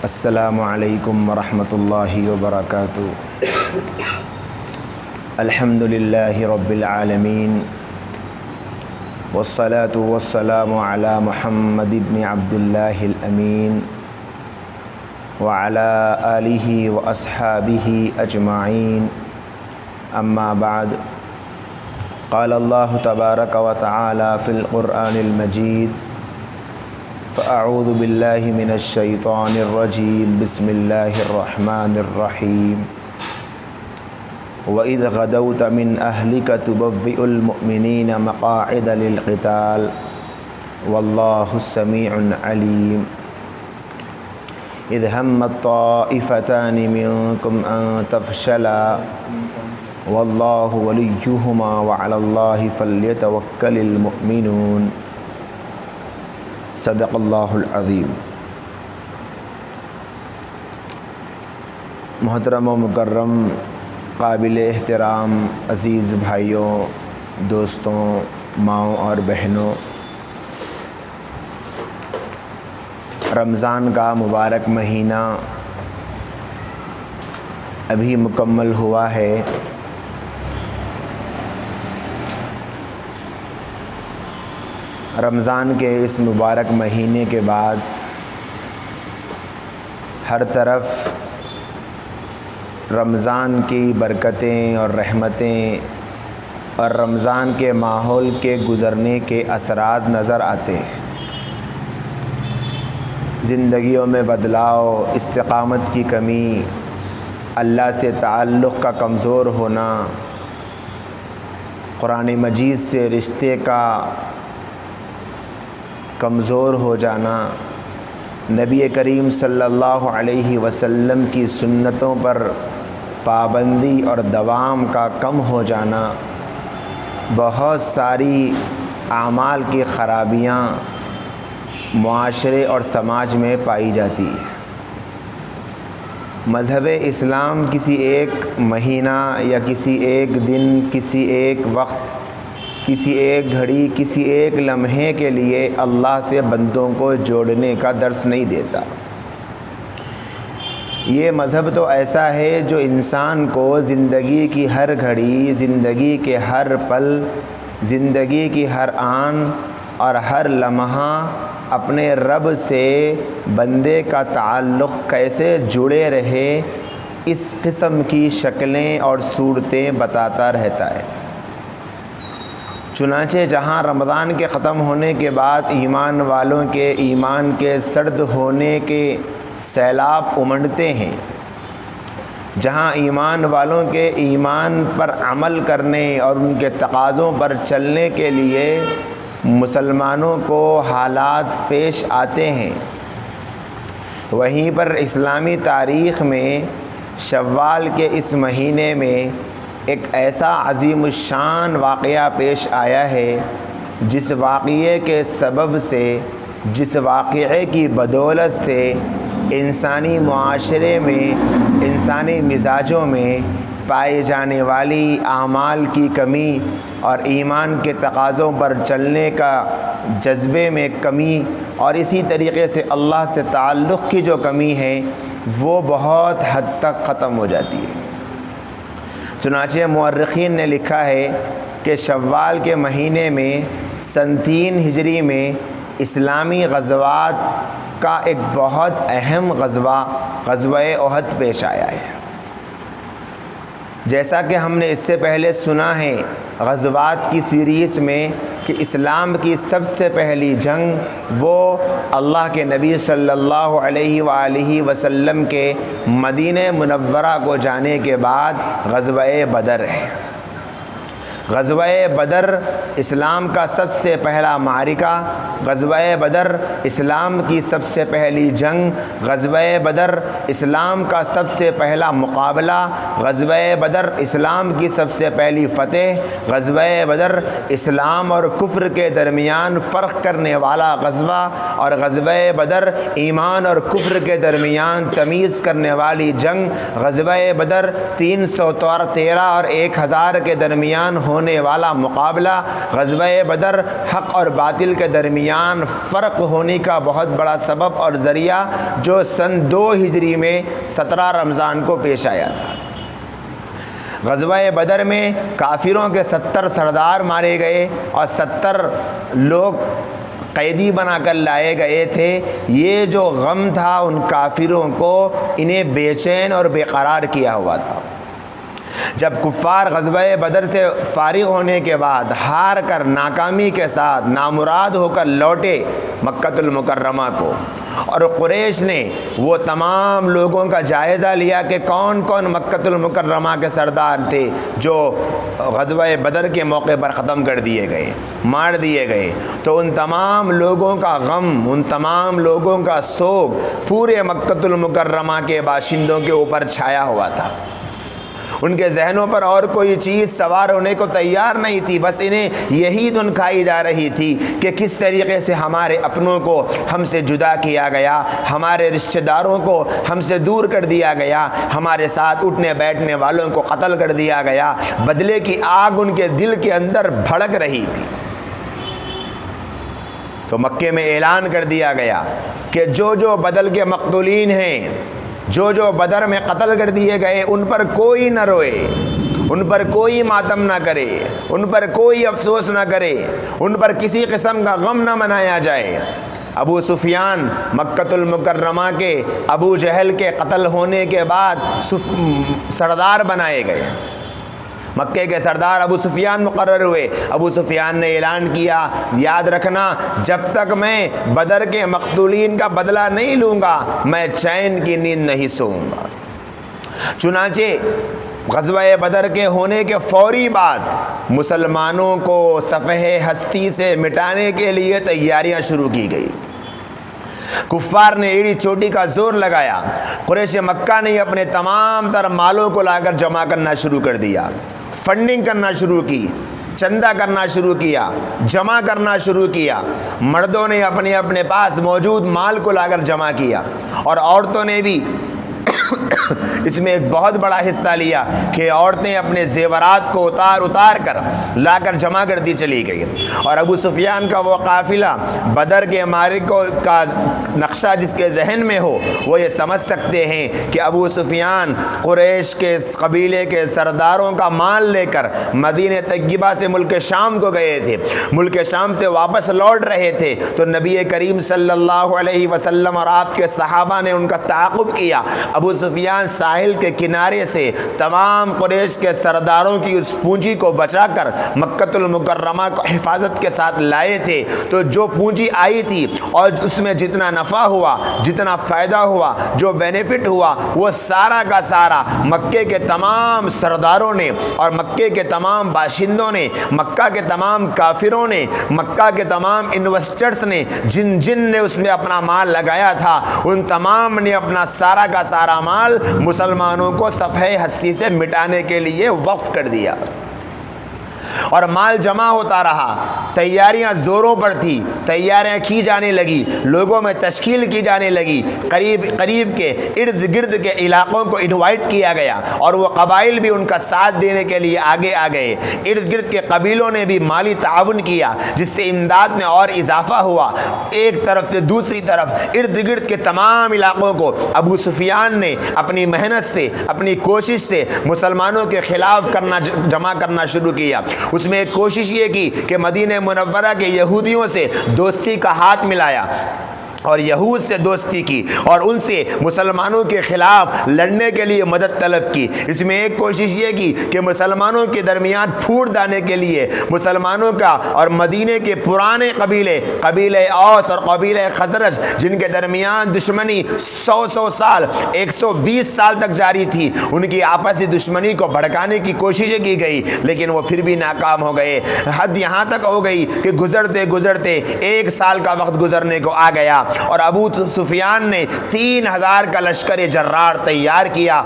السلام علیکم ورحمۃ اللہ وبرکاتہ۔ الحمد للہ رب العالمین والصلاة والسلام علی محمد بن عبد اللہ الامین وعلی آلہ واصحابہ اجمعین، اما بعد، قال اللہ تبارک و تعالی فی القرآن المجید: فاعوذ باللہ من الشیطان الرجیم، بسم اللہ الرحمن الرحیم۔ وَإِذْ غَدَوْتَ مِنْ أَهْلِكَ تُبَوِّئُ الْمُؤْمِنِينَ مَقَاعِدَ لِلْقِتَالِ وَاللَّهُ سَمِيعٌ عَلِيمٌ۔ إِذْ هَمَّتْ طَائِفَتَانِ مِنْكُمْ أَنْ تَفْشَلَا وَاللَّهُ وَلِيُّهُمَا وَعَلَى اللَّهِ فَلْيَتَوَكَّلِ الْمُؤْمِنُونَ۔ صدق اللہ العظیم۔ محترم و مکرم، قابل احترام عزیز بھائیوں، دوستوں، ماؤں اور بہنوں، رمضان کا مبارک مہینہ ابھی مکمل ہوا ہے۔ رمضان کے اس مبارک مہینے کے بعد ہر طرف رمضان کی برکتیں اور رحمتیں اور رمضان کے ماحول کے گزرنے کے اثرات نظر آتے ہیں۔ زندگیوں میں بدلاؤ، استقامت کی کمی، اللہ سے تعلق کا کمزور ہونا، قرآن مجید سے رشتے کا کمزور ہو جانا، نبی کریم صلی اللہ علیہ وسلم کی سنتوں پر پابندی اور دوام کا کم ہو جانا، بہت ساری اعمال کی خرابیاں معاشرے اور سماج میں پائی جاتی ہے۔ مذہب اسلام کسی ایک مہینہ یا کسی ایک دن، کسی ایک وقت، کسی ایک گھڑی، کسی ایک لمحے کے لیے اللہ سے بندوں کو جوڑنے کا درس نہیں دیتا۔ یہ مذہب تو ایسا ہے جو انسان کو زندگی کی ہر گھڑی، زندگی کے ہر پل، زندگی کی ہر آن اور ہر لمحہ اپنے رب سے بندے کا تعلق کیسے جڑے رہے، اس قسم کی شکلیں اور صورتیں بتاتا رہتا ہے۔ چنانچہ جہاں رمضان کے ختم ہونے کے بعد ایمان والوں کے ایمان کے سرد ہونے کے سیلاب امنڈتے ہیں، جہاں ایمان والوں کے ایمان پر عمل کرنے اور ان کے تقاضوں پر چلنے کے لیے مسلمانوں کو حالات پیش آتے ہیں، وہیں پر اسلامی تاریخ میں شوال کے اس مہینے میں ایک ایسا عظیم الشان واقعہ پیش آیا ہے، جس واقعے کے سبب سے، جس واقعے کی بدولت سے انسانی معاشرے میں، انسانی مزاجوں میں پائے جانے والی اعمال کی کمی اور ایمان کے تقاضوں پر چلنے کا جذبے میں کمی، اور اسی طریقے سے اللہ سے تعلق کی جو کمی ہے وہ بہت حد تک ختم ہو جاتی ہے۔ چنانچہ مورخین نے لکھا ہے کہ شوال کے مہینے میں سن 3 ہجری میں اسلامی غزوات کا ایک بہت اہم غزوہ احد پیش آیا ہے۔ جیسا کہ ہم نے اس سے پہلے سنا ہے غزوات کی سیریز میں کہ اسلام کی سب سے پہلی جنگ وہ اللہ کے نبی صلی اللہ علیہ وآلہ وسلم کے مدینہ منورہ کو جانے کے بعد غزوہ بدر ہے۔ غزوہ بدر اسلام کا سب سے پہلا معرکہ، غزوہ بدر اسلام کی سب سے پہلی جنگ، غزوہ بدر اسلام کا سب سے پہلا مقابلہ، غزوہ بدر اسلام کی سب سے پہلی فتح، غزوہ بدر اسلام اور کفر کے درمیان فرق کرنے والا غزوہ، اور غزوہ بدر ایمان اور کفر کے درمیان تمیز کرنے والی جنگ، غزوہ بدر 313 اور 1000 کے درمیان ہونے والا مقابلہ غزوہ بدر حق اور باطل کے درمیان فرق ہونے کا بہت بڑا سبب اور ذریعہ جو سن 2 ہجری میں 17 رمضان کو پیش آیا تھا۔ غزوہ بدر میں کافروں کے 70 سردار مارے گئے اور 70 لوگ قیدی بنا کر لائے گئے تھے۔ یہ جو غم تھا ان کافروں کو انہیں بے چین اور بے قرار کیا ہوا تھا۔ جب کفار غزوہ بدر سے فارغ ہونے کے بعد ہار کر ناکامی کے ساتھ نامراد ہو کر لوٹے مکۃ المکرمہ کو، اور قریش نے وہ تمام لوگوں کا جائزہ لیا کہ کون کون مکۃ المکرمہ کے سردار تھے جو غزوہ بدر کے موقع پر ختم کر دیے گئے، مار دیے گئے، تو ان تمام لوگوں کا غم، ان تمام لوگوں کا سوگ پورے مکۃ المکرمہ کے باشندوں کے اوپر چھایا ہوا تھا۔ ان کے ذہنوں پر اور کوئی چیز سوار ہونے کو تیار نہیں تھی، بس انہیں یہی دھن کھائی جا رہی تھی کہ کس طریقے سے ہمارے اپنوں کو ہم سے جدا کیا گیا، ہمارے رشتہ داروں کو ہم سے دور کر دیا گیا، ہمارے ساتھ اٹھنے بیٹھنے والوں کو قتل کر دیا گیا۔ بدلے کی آگ ان کے دل کے اندر بھڑک رہی تھی۔ تو مکے میں اعلان کر دیا گیا کہ جو بدر کے مقتولین ہیں، جو بدر میں قتل کر دیے گئے، ان پر کوئی نہ روئے، ان پر کوئی ماتم نہ کرے، ان پر کوئی افسوس نہ کرے، ان پر کسی قسم کا غم نہ منایا جائے۔ ابو سفیان مکۃ المکرمہ کے ابو جہل کے قتل ہونے کے بعد سردار بنائے گئے، مکے کے سردار ابو سفیان مقرر ہوئے۔ ابو سفیان نے اعلان کیا، یاد رکھنا جب تک میں بدر کے مقتولین کا بدلہ نہیں لوں گا میں چین کی نیند نہیں سوؤں گا۔ چنانچہ غزوہ بدر کے ہونے کے فوری بعد مسلمانوں کو صفحہ ہستی سے مٹانے کے لیے تیاریاں شروع کی گئی۔ کفار نے ایڑی چوٹی کا زور لگایا، قریش مکہ نے اپنے تمام تر مالوں کو لا کر جمع کرنا شروع کر دیا، فنڈنگ کرنا شروع کی، چندہ کرنا شروع کیا، جمع کرنا شروع کیا۔ مردوں نے اپنے اپنے پاس موجود مال کو لا کر جمع کیا، اور عورتوں نے بھی اس میں ایک بہت بڑا حصہ لیا کہ عورتیں اپنے زیورات کو اتار کر لا کر جمع کر دی چلی گئی۔ اور ابو سفیان کا وہ قافلہ بدر کے معرکوں کا نقشہ جس کے ذہن میں ہو وہ یہ سمجھ سکتے ہیں کہ ابو سفیان قریش کے قبیلے کے سرداروں کا مال لے کر مدینہ طیبہ سے ملک شام کو گئے تھے، ملک شام سے واپس لوٹ رہے تھے، تو نبی کریم صلی اللہ علیہ وسلم اور آپ کے صحابہ نے ان کا تعاقب کیا۔ ابو سفیان ساحل کے کنارے سے تمام قریش کے سرداروں کی اس پونجی کو بچا کر مکۃ المکرمہ کو حفاظت کے ساتھ لائے تھے۔ تو جو پونجی آئی تھی اور اس میں جتنا نفع ہوا، جتنا فائدہ ہوا، جو بینیفٹ ہوا، وہ سارا کا سارا مکے کے تمام سرداروں نے اور مکے کے تمام باشندوں نے، مکہ کے تمام کافروں نے، مکہ کے تمام انویسٹرز نے، جن نے اس میں اپنا مال لگایا تھا، ان تمام نے اپنا سارا کا سارا مال مسلمانوں کو صفحہ ہستی سے مٹانے کے لیے وقف کر دیا، اور مال جمع ہوتا رہا۔ تیاریاں زوروں پر تھی، تیاریاں کی جانے لگی، لوگوں میں تشکیل کی جانے لگی، قریب کے ارد گرد کے علاقوں کو انوائٹ کیا گیا، اور وہ قبائل بھی ان کا ساتھ دینے کے لیے آگے آ گئے۔ ارد گرد کے قبیلوں نے بھی مالی تعاون کیا، جس سے امداد میں اور اضافہ ہوا۔ ایک طرف سے دوسری طرف ارد گرد کے تمام علاقوں کو ابو سفیان نے اپنی محنت سے، اپنی کوشش سے مسلمانوں کے خلاف جمع کرنا شروع کیا۔ اس میں ایک کوشش یہ کی کہ مدینہ منورہ کے یہودیوں سے دوستی کا ہاتھ ملایا، اور یہود سے دوستی کی، اور ان سے مسلمانوں کے خلاف لڑنے کے لیے مدد طلب کی۔ اس میں ایک کوشش یہ کی کہ مسلمانوں کے درمیان پھوٹ ڈالنے کے لیے مسلمانوں کا اور مدینے کے پرانے قبیلہ اوس اور قبیلہ خزرج، جن کے درمیان دشمنی 100 سال 120 سال تک جاری تھی، ان کی آپسی دشمنی کو بھڑکانے کی کوششیں کی گئی، لیکن وہ پھر بھی ناکام ہو گئے۔ حد یہاں تک ہو گئی کہ گزرتے 1 سال کا وقت گزرنے کو آ گیا، اور ابو سفیان نے 3000 کا لشکر جرار تیار کیا،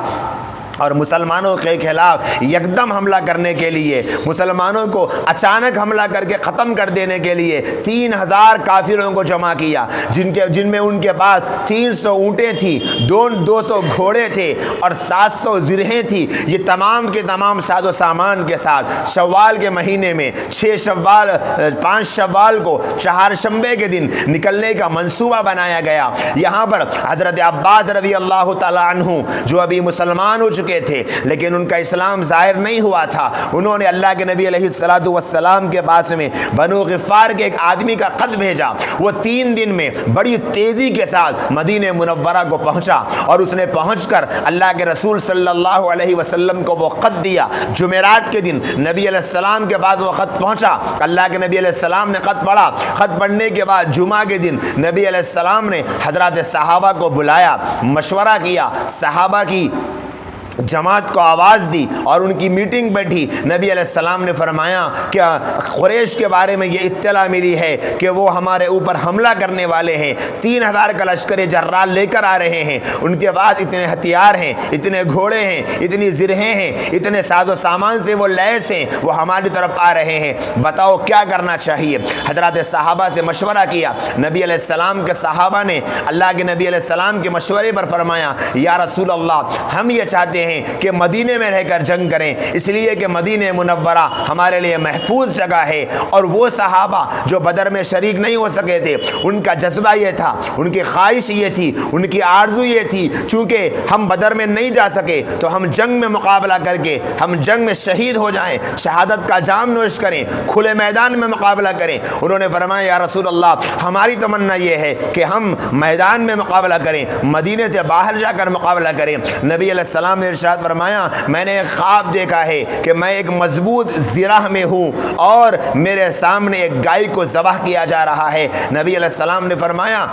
اور مسلمانوں کے خلاف یکدم حملہ کرنے کے لیے، مسلمانوں کو اچانک حملہ کر کے ختم کر دینے کے لیے 3000 کافروں کو جمع کیا، جن میں ان کے پاس 300 اونٹیں تھیں، 200 گھوڑے تھے اور 700 زرہیں تھی۔ یہ تمام کے تمام ساز و سامان کے ساتھ شوال کے مہینے میں 5 شوال کو چہارشنبے کے دن نکلنے کا منصوبہ بنایا گیا۔ یہاں پر حضرت عباس رضی اللہ تعالیٰ عنہ جو ابھی مسلمان ہو چکے تھے لیکن ان کا اسلام ظاہر نہیں ہوا تھا، انہوں نے اللہ کے نبی علیہ السلام کے پاس میں بنو غفار کے ایک آدمی کا خط بھیجا۔ وہ 3 دن میں بڑی تیزی کے ساتھ مدینہ منورہ کو پہنچا اور اس نے پہنچ کر اللہ کے رسول صلی اللہ علیہ وسلم کو وہ خط دیا۔ جمعرات کے دن نبی علیہ السلام کے پاس وہ خط پہنچا، اللہ کے نبی علیہ السلام نے خط پڑھا۔ خط پڑھنے کے بعد جمعہ کے دن نبی علیہ السلام نے حضرات صحابہ کو بلایا، مشورہ کیا، صحابہ کی جماعت کو آواز دی اور ان کی میٹنگ بیٹھی۔ نبی علیہ السلام نے فرمایا کہ قریش کے بارے میں یہ اطلاع ملی ہے کہ وہ ہمارے اوپر حملہ کرنے والے ہیں، 3000 کا لشکر جرار لے کر آ رہے ہیں، ان کے پاس اتنے ہتھیار ہیں، اتنے گھوڑے ہیں، اتنی زرہیں ہیں، اتنے ساز و سامان سے وہ لیس ہیں، وہ ہماری طرف آ رہے ہیں، بتاؤ کیا کرنا چاہیے۔ حضرات صحابہ سے مشورہ کیا۔ نبی علیہ السلام کے صحابہ نے اللہ کے نبی علیہ السلام کے مشورے پر فرمایا، یا رسول اللہ، ہم یہ چاہتے ہیں کہ مدینے میں رہ کر جنگ کریں، اس لیے کہ مدینہ منورہ ہمارے لیے محفوظ جگہ ہے۔ اور وہ صحابہ جو بدر میں شریک نہیں ہو سکے تھے، ان کا جذبہ یہ تھا، ان کی خواہش یہ تھی، ان کی آرزو یہ تھی، چونکہ ہم بدر میں نہیں جا سکے تو ہم جنگ میں مقابلہ کر کے ہم جنگ میں شہید ہو جائیں، شہادت کا جام نوش کریں، کھلے میدان میں مقابلہ کریں۔ انہوں نے فرمایا، یا رسول اللہ، ہماری تمنا یہ ہے کہ ہم میدان میں مقابلہ کریں، مدینے سے باہر جا کر مقابلہ کریں۔ نبی علیہ السلام نے ارشاد فرمایا، میں نے ایک خواب دیکھا ہے کہ میں ایک مضبوط زرہ میں ہوں اور میرے سامنے ایک گائے کو ذبح کیا جا رہا ہے۔ نبی علیہ السلام نے فرمایا،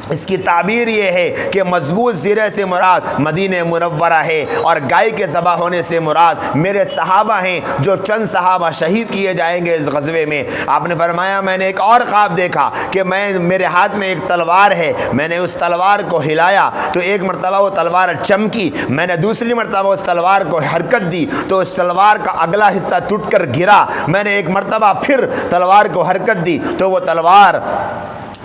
اس کی تعبیر یہ ہے کہ مضبوط زرہ سے مراد مدینہ منورہ ہے اور گائے کے ذبح ہونے سے مراد میرے صحابہ ہیں، جو چند صحابہ شہید کیے جائیں گے اس غزوے میں۔ آپ نے فرمایا، میں نے ایک اور خواب دیکھا کہ میرے ہاتھ میں ایک تلوار ہے، میں نے اس تلوار کو ہلایا تو ایک مرتبہ وہ تلوار چمکی، میں نے دوسری مرتبہ اس تلوار کو حرکت دی تو اس تلوار کا اگلا حصہ ٹوٹ کر گرا، میں نے ایک مرتبہ پھر تلوار کو حرکت دی تو وہ تلوار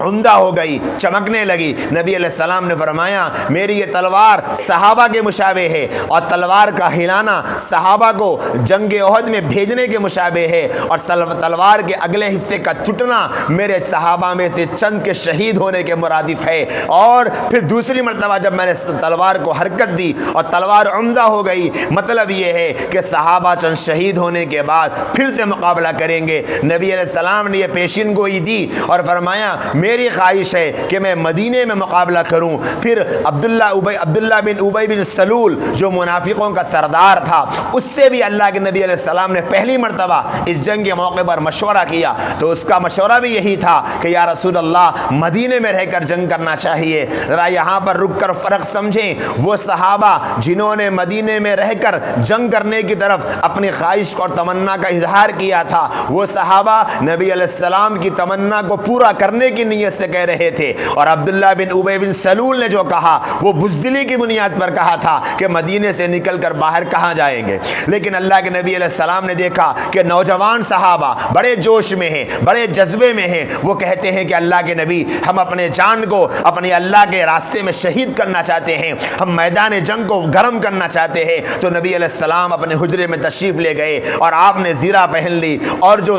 عمدہ ہو گئی، چمکنے لگی۔ نبی علیہ السلام نے فرمایا، میری یہ تلوار صحابہ کے مشابہ ہے اور تلوار کا ہلانا صحابہ کو جنگ احد میں بھیجنے کے مشابہ ہے، اور تلوار کے اگلے حصے کا ٹوٹنا میرے صحابہ میں سے چند کے شہید ہونے کے مرادف ہے۔ اور پھر دوسری مرتبہ جب میں نے تلوار کو حرکت دی اور تلوار عمدہ ہو گئی، مطلب یہ ہے کہ صحابہ چند شہید ہونے کے بعد پھر سے مقابلہ کریں گے۔ نبی علیہ السلام نے یہ پیشین گوئی دی اور فرمایا، میری خواہش ہے کہ میں مدینے میں مقابلہ کروں۔ پھر عبداللہ بن ابی بن سلول جو منافقوں کا سردار تھا، اس سے بھی اللہ کے نبی علیہ السلام نے پہلی مرتبہ اس جنگ کے موقع پر مشورہ کیا تو اس کا مشورہ بھی یہی تھا کہ یا رسول اللہ، مدینے میں رہ کر جنگ کرنا چاہیے۔ ذرا یہاں پر رک کر فرق سمجھیں، وہ صحابہ جنہوں نے مدینے میں رہ کر جنگ کرنے کی طرف اپنی خواہش اور تمنا کا اظہار کیا تھا، وہ صحابہ نبی علیہ السلام کی تمنا کو پورا کرنے کی نیت سے کہہ رہے تھے، اور عبداللہ بن ابی بن سلول نے جو کہا وہ بزدلی کی بنیاد پر کہا تھا کہ مدینے سے نکل کر باہر کہاں جائیں گے۔ لیکن اللہ کے نبی علیہ السلام نے دیکھا کہ نوجوان صحابہ بڑے جوش میں ہیں، بڑے جذبے میں ہیں، وہ کہتے ہیں کہ اللہ کے نبی، ہم اپنے جان کو اپنے اللہ کے راستے میں شہید کرنا چاہتے ہیں، ہم میدان جنگ کو گرم کرنا چاہتے ہیں۔ تو نبی علیہ السلام اپنے حجرے میں تشریف لے گئے اور آپ نے زیرہ پہن لی، اور جو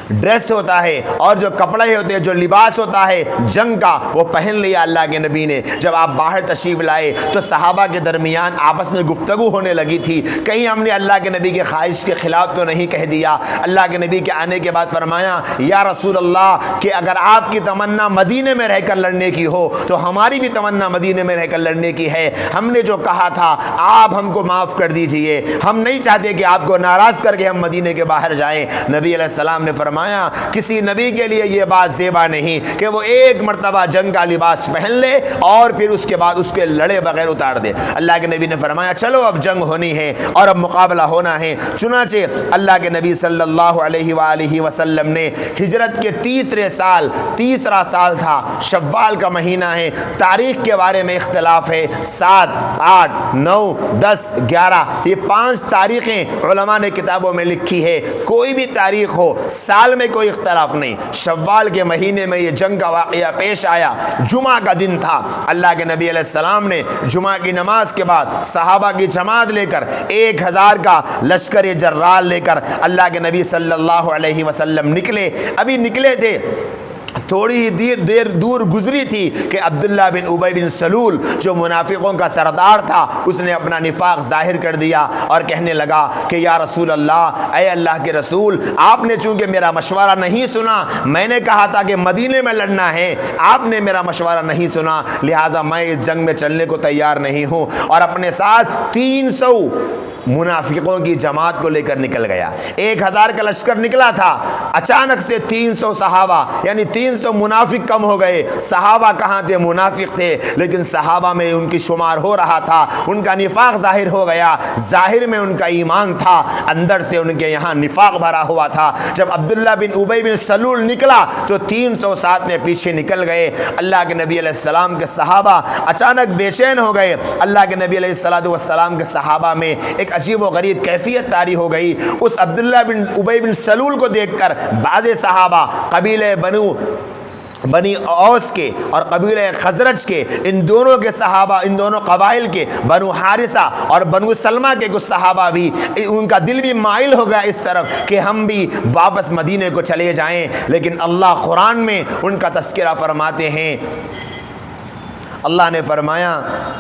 ڈریس ہوتا ہے اور جو کپڑے ہوتے ہیں، جو لباس ہوتا ہے جنگ کا، وہ پہن لیا اللہ کے نبی نے۔ جب آپ باہر تشریف لائے تو صحابہ کے درمیان آپس میں گفتگو ہونے لگی تھی، کہیں ہم نے اللہ کے نبی کے خواہش کے خلاف تو نہیں کہہ دیا۔ اللہ کے نبی کے آنے کے بعد فرمایا، یا رسول اللہ، کہ اگر آپ کی تمنا مدینے میں رہ کر لڑنے کی ہو تو ہماری بھی تمنا مدینے میں رہ کر لڑنے کی ہے۔ ہم نے جو کہا تھا آپ ہم کو معاف کر دیجئے، ہم نہیں چاہتے کہ آپ کو ناراض کر کے ہم مدینے کے باہر جائیں۔ نبی علیہ السلام نے فرمایا، فرمایا کسی نبی کے لیے یہ بات زیبا نہیں کہ وہ ایک مرتبہ جنگ کا لباس پہن لے اور پھر اس کے بعد اس کے لڑے بغیر اتار دے۔ اللہ کے نبی نے فرمایا چلو اب جنگ ہونی ہے اور اب مقابلہ ہونا ہے۔ چنانچہ اللہ کے نبی صلی اللہ علیہ وآلہ وسلم نے ہجرت کے تیسرا سال تھا، شوال کا مہینہ ہے، تاریخ کے بارے میں اختلاف ہے، 7، 8، 9، 10، 11 یہ 5 تاریخیں علماء نے کتابوں میں لکھی ہے۔ کوئی بھی تاریخ ہو، سال میں کوئی اختلاف نہیں، شوال کے مہینے میں یہ جنگ کا واقعہ پیش آیا۔ جمعہ کا دن تھا، اللہ کے نبی علیہ السلام نے جمعہ کی نماز کے بعد صحابہ کی جماعت لے کر 1000 کا لشکر جرال لے کر اللہ کے نبی صلی اللہ علیہ وسلم نکلے۔ ابھی نکلے تھے، تھوڑی ہی دیر دور گزری تھی کہ عبداللہ بن ابی بن سلول جو منافقوں کا سردار تھا اس نے اپنا نفاق ظاہر کر دیا اور کہنے لگا کہ یا رسول اللہ، اے اللہ کے رسول، آپ نے چونکہ میرا مشورہ نہیں سنا، میں نے کہا تھا کہ مدینے میں لڑنا ہے، آپ نے میرا مشورہ نہیں سنا، لہٰذا میں اس جنگ میں چلنے کو تیار نہیں ہوں، اور اپنے ساتھ 300 منافقوں کی جماعت کو لے کر نکل گیا۔ 1000 کا لشکر نکلا تھا، اچانک سے 300 صحابہ یعنی 300 منافق کم ہو گئے۔ صحابہ کہاں تھے؟ منافق تھے، لیکن صحابہ میں ان کی شمار ہو رہا تھا، ان کا نفاق ظاہر ہو گیا۔ ظاہر میں ان کا ایمان تھا، اندر سے ان کے یہاں نفاق بھرا ہوا تھا۔ جب عبداللہ بن ابی بن سلول نکلا تو 300 ساتھ میں پیچھے نکل گئے۔ اللہ کے نبی علیہ السلام کے صحابہ اچانک بے چین ہو گئے۔ اللہ کے نبی علیہ السلام کے صحابہ میں ایک عجیب و غریب کیفیت طاری ہو گئی۔ اس عبداللہ بن ابی بن سلول کو دیکھ کر بعض صحابہ قبیلہ بنی اوس کے اور قبیلہ خزرج کے، ان دونوں کے صحابہ، ان دونوں قبائل کے بنو حارثہ اور بنو سلمہ کے کچھ صحابہ بھی، ان کا دل بھی مائل ہو گیا اس طرف کہ ہم بھی واپس مدینے کو چلے جائیں۔ لیکن اللہ قرآن میں ان کا تذکرہ فرماتے ہیں، اللہ نے فرمایا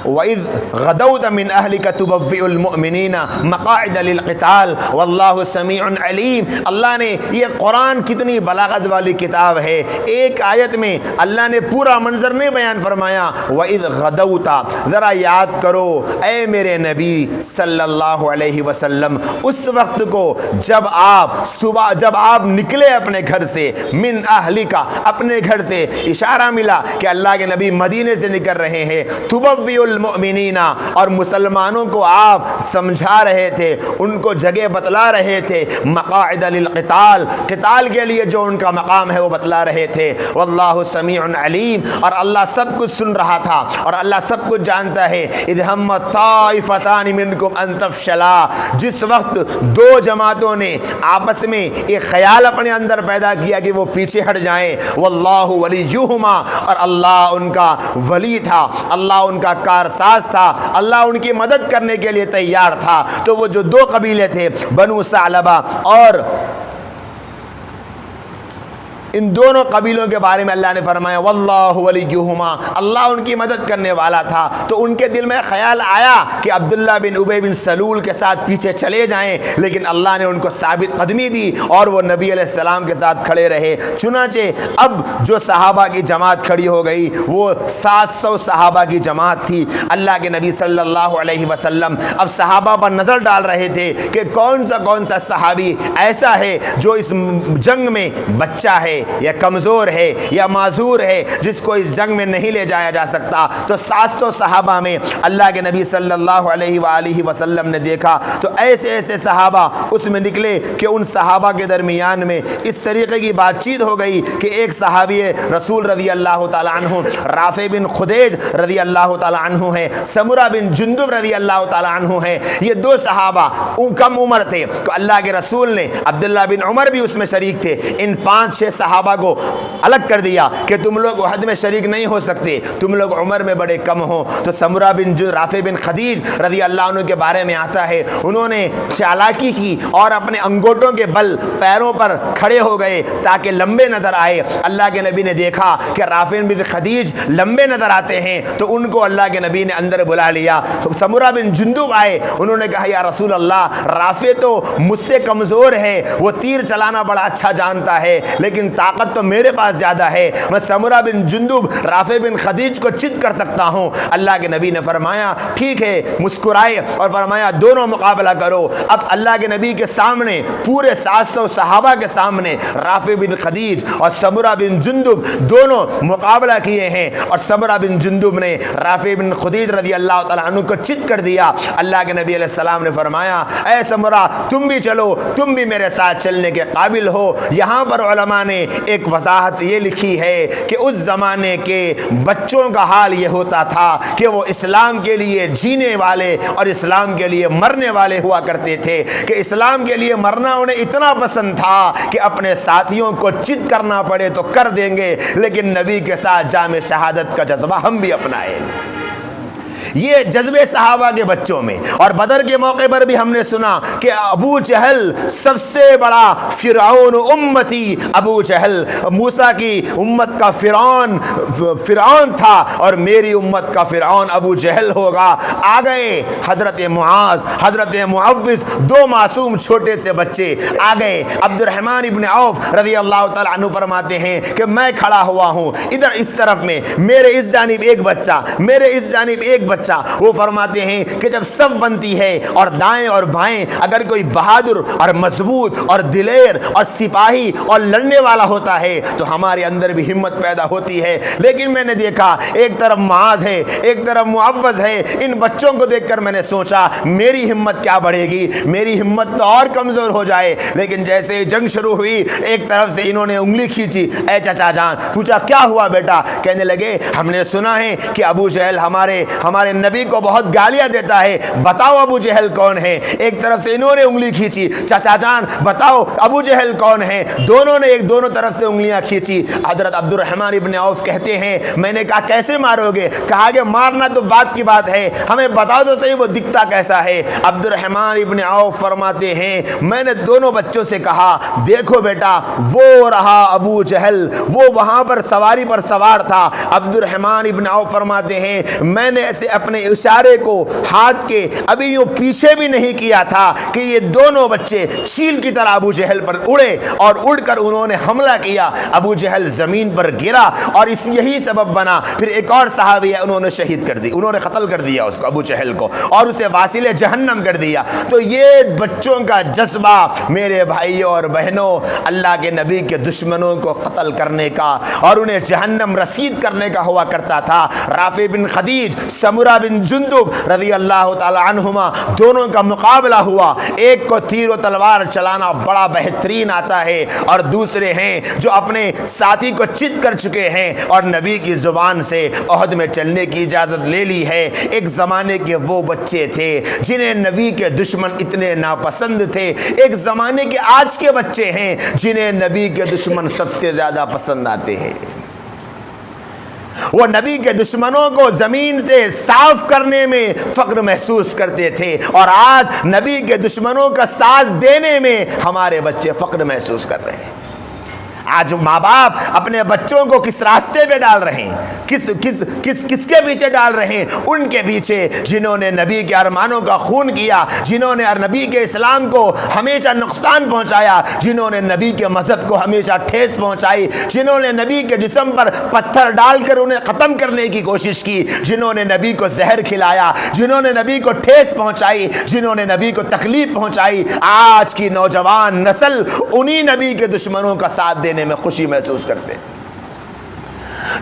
وَإِذْ غَدَوْتَ مِنْ أَهْلِكَ تُبَوِّئُ الْمُؤْمِنِينَ مَقَاعِدَ لِلْقِتَالِ وَاللَّهُ سَمِيعٌ عَلِيمٌ۔ اللہ نے، یہ قرآن کتنی بلاغت والی کتاب ہے، ایک آیت میں اللہ نے پورا منظر نہیں بیان فرمایا۔ وَإِذْ غَدَوْتَ، ذرا یاد کرو اے میرے نبی صلی اللہ علیہ وسلم اس وقت کو جب آپ نکلے اپنے گھر سے، من اہلکا، اپنے گھر سے، اشارہ ملا کہ اللہ کے نبی مدینے سے نکل رہے ہیں۔ تبوئ المؤمنین، اور مسلمانوں کو آپ سمجھا رہے تھے، ان کو جگہ بتلا رہے تھے، مقاعد للقتال، قتال کے لیے جو ان کا مقام ہے وہ بتلا رہے تھے۔ واللہ سمیع علیم، اور اللہ سب کچھ سن رہا تھا اور اللہ سب کچھ جانتا ہے۔ اذ ہمت طائفتان منکم ان تفشلا، جس وقت 2 جماعتوں نے آپس میں ایک خیال اپنے اندر پیدا کیا کہ وہ پیچھے ہٹ جائیں، واللہ ولیہما، اور اللہ ان کا ولی تھا، اللہ ان کا کارساز تھا، اللہ ان کی مدد کرنے کے لیے تیار تھا۔ تو وہ جو 2 قبیلے تھے، بنو ثعلبہ اور ان دونوں قبیلوں کے بارے میں اللہ نے فرمایا واللہ ولیہما، اللہ ان کی مدد کرنے والا تھا۔ تو ان کے دل میں خیال آیا کہ عبداللہ بن ابی بن سلول کے ساتھ پیچھے چلے جائیں، لیکن اللہ نے ان کو ثابت قدمی دی اور وہ نبی علیہ السلام کے ساتھ کھڑے رہے۔ چنانچہ اب جو صحابہ کی جماعت کھڑی ہو گئی وہ 700 صحابہ کی جماعت تھی۔ اللہ کے نبی صلی اللہ علیہ وسلم اب صحابہ پر نظر ڈال رہے تھے کہ کون سا صحابی ایسا ہے جو اس جنگ میں بچہ ہے یا کمزور ہے یا معذور ہے، جس کو اس جنگ میں نہیں لے جایا جا سکتا۔ تو 700 صحابہ میں اللہ کے نبی صلی اللہ علیہ وآلہ وسلم نے دیکھا تو ایسے صحابہ اس میں نکلے کہ ان صحابہ کے درمیان میں اس طریقے کی بات چیت ہو گئی کہ ایک صحابی رسول رضی اللہ تعالیٰ عنہ رافع بن خدیج رضی اللہ تعالیٰ عنہ ہیں، سمرہ بن جندب رضی اللہ تعالیٰ عنہ ہیں، یہ 2 صحابہ کم عمر تھے۔ تو اللہ کے رسول نے، عبداللہ بن عمر بھی اس میں شریک تھے، ان 5-6 صحابہ کو الگ کر دیا کہ تم لوگ احد میں شریک نہیں ہو سکتے، تم لوگ عمر میں بڑے کم ہو۔ تو سمرہ بن رافع بن خدیج رضی اللہ عنہ کے بارے میں آتا ہے، انہوں نے چالاکی کی اور اپنے انگوٹھوں کے بل پیروں پر کھڑے ہو گئے تاکہ لمبے نظر آئے۔ اللہ کے نبی نے دیکھا کہ رافع بن خدیج لمبے نظر آتے ہیں تو ان کو اللہ کے نبی نے اندر بلا لیا۔ سمرہ بن جندب آئے، انہوں نے کہا یا رسول اللہ، رافع تو مجھ سے کمزور ہے، وہ تیر چلانا بڑا اچھا جانتا ہے لیکن طاقت تو میرے پاس زیادہ ہے، میں سمرہ بن جندب رافع بن خدیج کو چت کر سکتا ہوں۔ اللہ کے نبی نے فرمایا ٹھیک ہے، مسکرائے اور فرمایا دونوں مقابلہ کرو۔ اب اللہ کے نبی کے سامنے پورے 700 صحابہ کے سامنے رافع بن خدیج اور سمرہ بن جندب دونوں مقابلہ کیے ہیں، اور سمرہ بن جندب نے رافع بن خدیج رضی اللہ تعالیٰ عنہ کو چت کر دیا۔ اللہ کے نبی علیہ السلام نے فرمایا اے سمرہ تم بھی چلو، تم بھی میرے ساتھ چلنے کے قابل ہو۔ یہاں پر علماء نے ایک وضاحت یہ لکھی ہے کہ اس زمانے کے بچوں کا حال یہ ہوتا تھا کہ وہ اسلام کے لیے جینے والے اور اسلام کے لیے مرنے والے ہوا کرتے تھے، کہ اسلام کے لیے مرنا انہیں اتنا پسند تھا کہ اپنے ساتھیوں کو چت کرنا پڑے تو کر دیں گے، لیکن نبی کے ساتھ جام شہادت کا جذبہ ہم بھی اپنائیں۔ یہ جذبے صحابہ کے بچوں میں۔ اور بدر کے موقع پر بھی ہم نے سنا کہ ابو جہل سب سے بڑا فرعون امتی، ابو جہل موسیٰ کی امت کا فرعون تھا اور میری امت کا فرعون ابو جہل ہوگا۔ آ گئے حضرت معاذ، حضرت معوذ، دو معصوم چھوٹے سے بچے آ گئے۔ عبد الرحمن ابن عوف رضی اللہ تعالیٰ عنہ فرماتے ہیں کہ میں کھڑا ہوا ہوں، ادھر اس طرف میں میرے اس جانب ایک بچہ، میرے اس جانب ایک بچہ۔ وہ فرماتے ہیں کہ جب صف بنتی ہے اور دائیں اور بائیں اگر کوئی بہادر اور مضبوط اور دلیر اور سپاہی اور لڑنے والا ہوتا ہے تو ہمارے اندر بھی ہمت پیدا ہوتی ہے، لیکن میں نے دیکھا ایک طرف معاذ ہے، ایک طرف معوذ ہے۔ ان بچوں کو دیکھ کر میں نے سوچا میری ہمت کیا بڑھے گی، میری ہمت تو اور کمزور ہو جائے۔ لیکن جیسے جنگ شروع ہوئی ایک طرف سے انہوں نے انگلی کھینچی، اے چچا جان، پوچھا کیا ہوا بیٹا؟ کہنے لگے ہم نے سنا ہے کہ ابو جہل ہمارے نبی کو بہت گالیاں دیتا ہے، بتاؤ ابو جہل کون ہے؟ ایک طرف سے انہوں نے انگلی کھینچی، چچا جان بتاؤ ابو جہل کون ہے؟ دونوں نے دونوں طرف سے انگلیاں کھینچی۔ حضرت عبد الرحمن ابن عوف کہتے ہیں میں نے کہا کیسے مارو گے؟ کہا کہ مارنا تو بات کی بات ہے، ہمیں بتاؤ تو صحیح وہ دکھتا کیسا ہے؟ عبد الرحمن ابن عوف فرماتے ہیں میں نے دونوں بچوں سے کہا دیکھو بیٹا وہ رہا ابو جہل، وہ وہاں پر سواری پر سوار تھا۔ عبد الرحمن ابن عوف فرماتے ہیں میں نے ایسے اپنے اشارے کو ہاتھ کے ابھی یوں پیچھے بھی نہیں کیا تھا کہ یہ دونوں بچے چیل کی طرح ابو جہل پر اڑے اور اڑ کر انہوں نے حملہ کیا۔ ابو جہل زمین پر گرا اور اس یہی سبب بنا پھر ایک اور صحابی ہے انہوں نے شہید کر دی، انہوں نے قتل کر دیا اس کو، ابو جہل کو، اور اسے واصل جہنم کر دیا۔ تو یہ بچوں کا جذبہ میرے بھائیوں اور بہنوں اللہ کے نبی کے دشمنوں کو قتل کرنے کا اور انہیں جہنم رسید کرنے کا ہوا کرتا تھا۔ رافع بن خدیج، سمرہ بن جندب رضی اللہ تعالی عنہما دونوں کا مقابلہ ہوا۔ ایک کو تیر و تلوار چلانا بڑا بہترین آتا ہے اور دوسرے ہیں جو اپنے ساتھی کو چت کر چکے ہیں اور نبی کی زبان سے عہد میں چلنے کی اجازت لے لی ہے۔ ایک زمانے کے وہ بچے تھے جنہیں نبی کے دشمن اتنے ناپسند تھے، ایک زمانے کے آج کے بچے ہیں جنہیں نبی کے دشمن سب سے زیادہ پسند آتے ہیں۔ وہ نبی کے دشمنوں کو زمین سے صاف کرنے میں فخر محسوس کرتے تھے اور آج نبی کے دشمنوں کا ساتھ دینے میں ہمارے بچے فخر محسوس کر رہے ہیں۔ آج ماں باپ اپنے بچوں کو کس راستے پہ ڈال رہے ہیں، کس کے پیچھے ڈال رہے ہیں؟ ان کے پیچھے جنہوں نے نبی کے ارمانوں کا خون کیا، جنہوں نے نبی کے اسلام کو ہمیشہ نقصان پہنچایا، جنہوں نے نبی کے مذہب کو ہمیشہ ٹھیس پہنچائی، جنہوں نے نبی کے جسم پر پتھر ڈال کر انہیں ختم کرنے کی کوشش کی، جنہوں نے نبی کو زہر کھلایا، جنہوں نے نبی کو ٹھیس پہنچائی، جنہوں نے نبی کو تکلیف پہنچائی، آج کی نوجوان نسل انہی نبی کے دشمنوں کا ساتھ دینے میں خوشی محسوس کرتے ہیں۔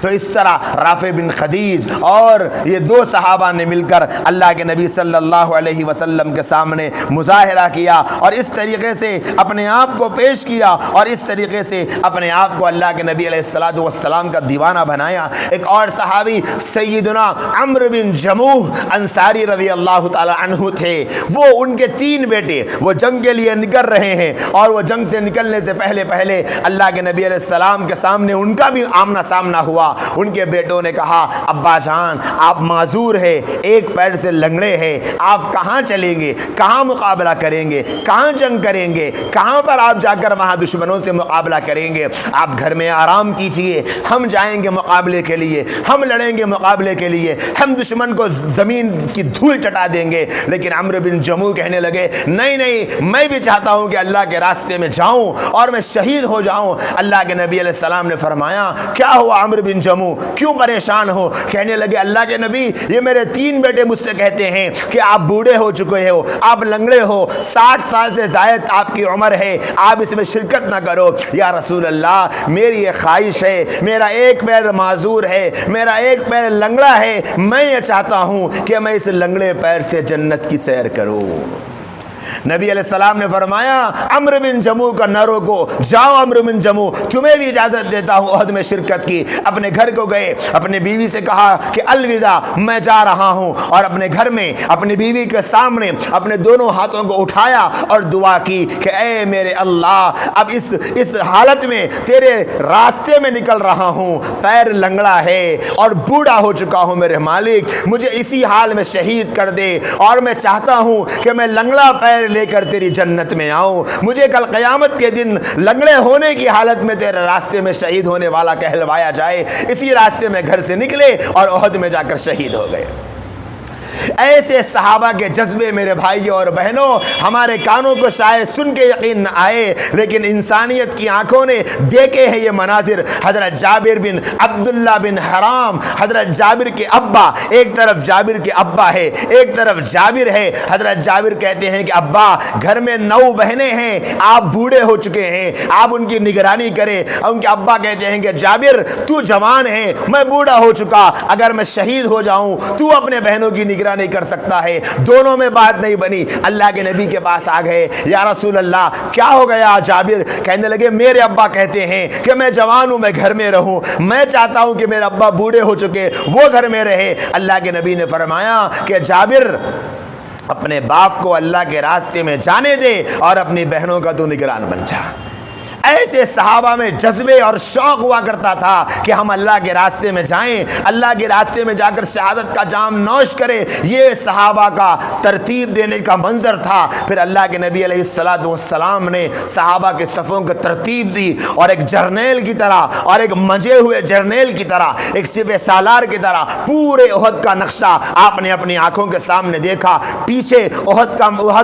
تو اس طرح رافع بن خدیج اور یہ دو صحابہ نے مل کر اللہ کے نبی صلی اللہ علیہ وسلم کے سامنے مظاہرہ کیا اور اس طریقے سے اپنے آپ کو پیش کیا اور اس طریقے سے اپنے آپ کو اللہ کے نبی علیہ الصلوۃ والسلام کا دیوانہ بنایا۔ ایک اور صحابی سیدنا عمرو بن جموح انصاری رضی اللہ تعالی عنہ تھے، وہ ان کے 3 بیٹے وہ جنگ کے لیے نکل رہے ہیں اور وہ جنگ سے نکلنے سے پہلے اللہ کے نبی علیہ السلام کے سامنے ان کا بھی آمنا سامنا ہوا ان کے بیٹوں نے کہا ابا جان آپ معذور ہیں، ایک پیر سے لنگڑے ہیں، آپ کہاں چلیں گے، کہاں مقابلہ کریں گے، کہاں جنگ کریں گے، کہاں پر آپ جا کر وہاں دشمنوں سے مقابلہ کریں گے، آپ گھر میں آرام کیجئے، ہم جائیں گے مقابلے کے لیے، ہم لڑیں گے مقابلے کے لیے، ہم دشمن کو زمین کی دھول چٹا دیں گے۔ لیکن عمرو بن جموح کہنے لگے نہیں نہیں، میں بھی چاہتا ہوں کہ اللہ کے راستے میں جاؤں اور میں شہید ہو جاؤں۔ اللہ کے نبی علیہ السلام نے فرمایا کیا ہوا عمرو بن جموح، کیوں پریشان ہو؟ کہنے لگے اللہ کے نبی یہ میرے 3 بیٹے مجھ سے کہتے ہیں کہ آپ بوڑھے ہو چکے ہو، آپ لنگڑے ہو، 60 سال سے زائد آپ کی عمر ہے، آپ اس میں شرکت نہ کرو۔ یا رسول اللہ میری یہ خواہش ہے، میرا ایک پیر معذور ہے، میرا ایک پیر لنگڑا ہے، میں یہ چاہتا ہوں کہ میں اس لنگڑے پیر سے جنت کی سیر کروں۔ نبی علیہ السلام نے فرمایا عمرو بن جموح کا نہ روکو، جاؤ عمرو بن جموح تمہیں بھی اجازت دیتا ہوں عہد میں شرکت کی۔ اپنے گھر کو گئے، اپنے بیوی سے کہا کہ الوداع میں جا رہا ہوں، اور اپنے گھر میں اپنی بیوی کے سامنے اپنے دونوں ہاتھوں کو اٹھایا اور دعا کی کہ اے میرے اللہ اب اس حالت میں تیرے راستے میں نکل رہا ہوں، پیر لنگڑا ہے اور بوڑھا ہو چکا ہوں، میرے مالک مجھے اسی حال میں شہید کر دے، اور میں چاہتا ہوں کہ میں لنگڑا پیر لے کر تیری جنت میں آؤں، مجھے کل قیامت کے دن لنگڑے ہونے کی حالت میں تیرے راستے میں شہید ہونے والا کہلوایا جائے۔ اسی راستے میں گھر سے نکلے اور احد میں جا کر شہید ہو گئے۔ ایسے صحابہ کے جذبے میرے بھائیوں اور بہنوں ہمارے کانوں کو شاید سن کے یقین نہ آئے، لیکن انسانیت کی آنکھوں نے دیکھے ہیں یہ مناظر۔ حضرت جابر بن عبداللہ بن حرام، حضرت جابر کے ابا، ایک طرف جابر کے ابا ہے، ایک طرف جابر ہے۔ حضرت جابر کہتے ہیں کہ ابا گھر میں 9 بہنیں ہیں، آپ بوڑھے ہو چکے ہیں، آپ ان کی نگرانی کریں۔ ان کے ابا کہتے ہیں کہ جابر تو جوان ہے، میں بوڑھا ہو چکا، اگر میں شہید ہو جاؤں تو اپنے بہنوں کی نگرانی نہیں کر سکتا ہے۔ دونوں میں بات نہیں بنی، اللہ کے نبی کے پاس آ گئے، یا رسول اللہ کیا ہو گیا جابر؟ کہنے لگے میرے ابا کہتے ہیں کہ میں جوان ہوں، میں گھر میں رہوں، میں چاہتا ہوں کہ میرے ابا بوڑھے ہو چکے وہ گھر میں رہے۔ اللہ کے نبی نے فرمایا کہ جابر اپنے باپ کو اللہ کے راستے میں جانے دے اور اپنی بہنوں کا تو نگران بن جا۔ ایسے صحابہ میں جذبے اور شوق ہوا کرتا تھا کہ ہم اللہ کے راستے میں جائیں، اللہ کے راستے میں جا کر شہادت کا جام نوش کریں۔ یہ صحابہ کا ترتیب دینے کا منظر تھا۔ پھر اللہ کے نبی علیہ السلام نے صحابہ کے صفوں کو ترتیب دی، اور ایک جرنیل کی طرح، اور ایک منجے ہوئے جرنیل کی طرح، ایک سپہ سالار کی طرح پورے احد کا نقشہ آپ نے اپنی آنکھوں کے سامنے دیکھا۔ پیچھے احد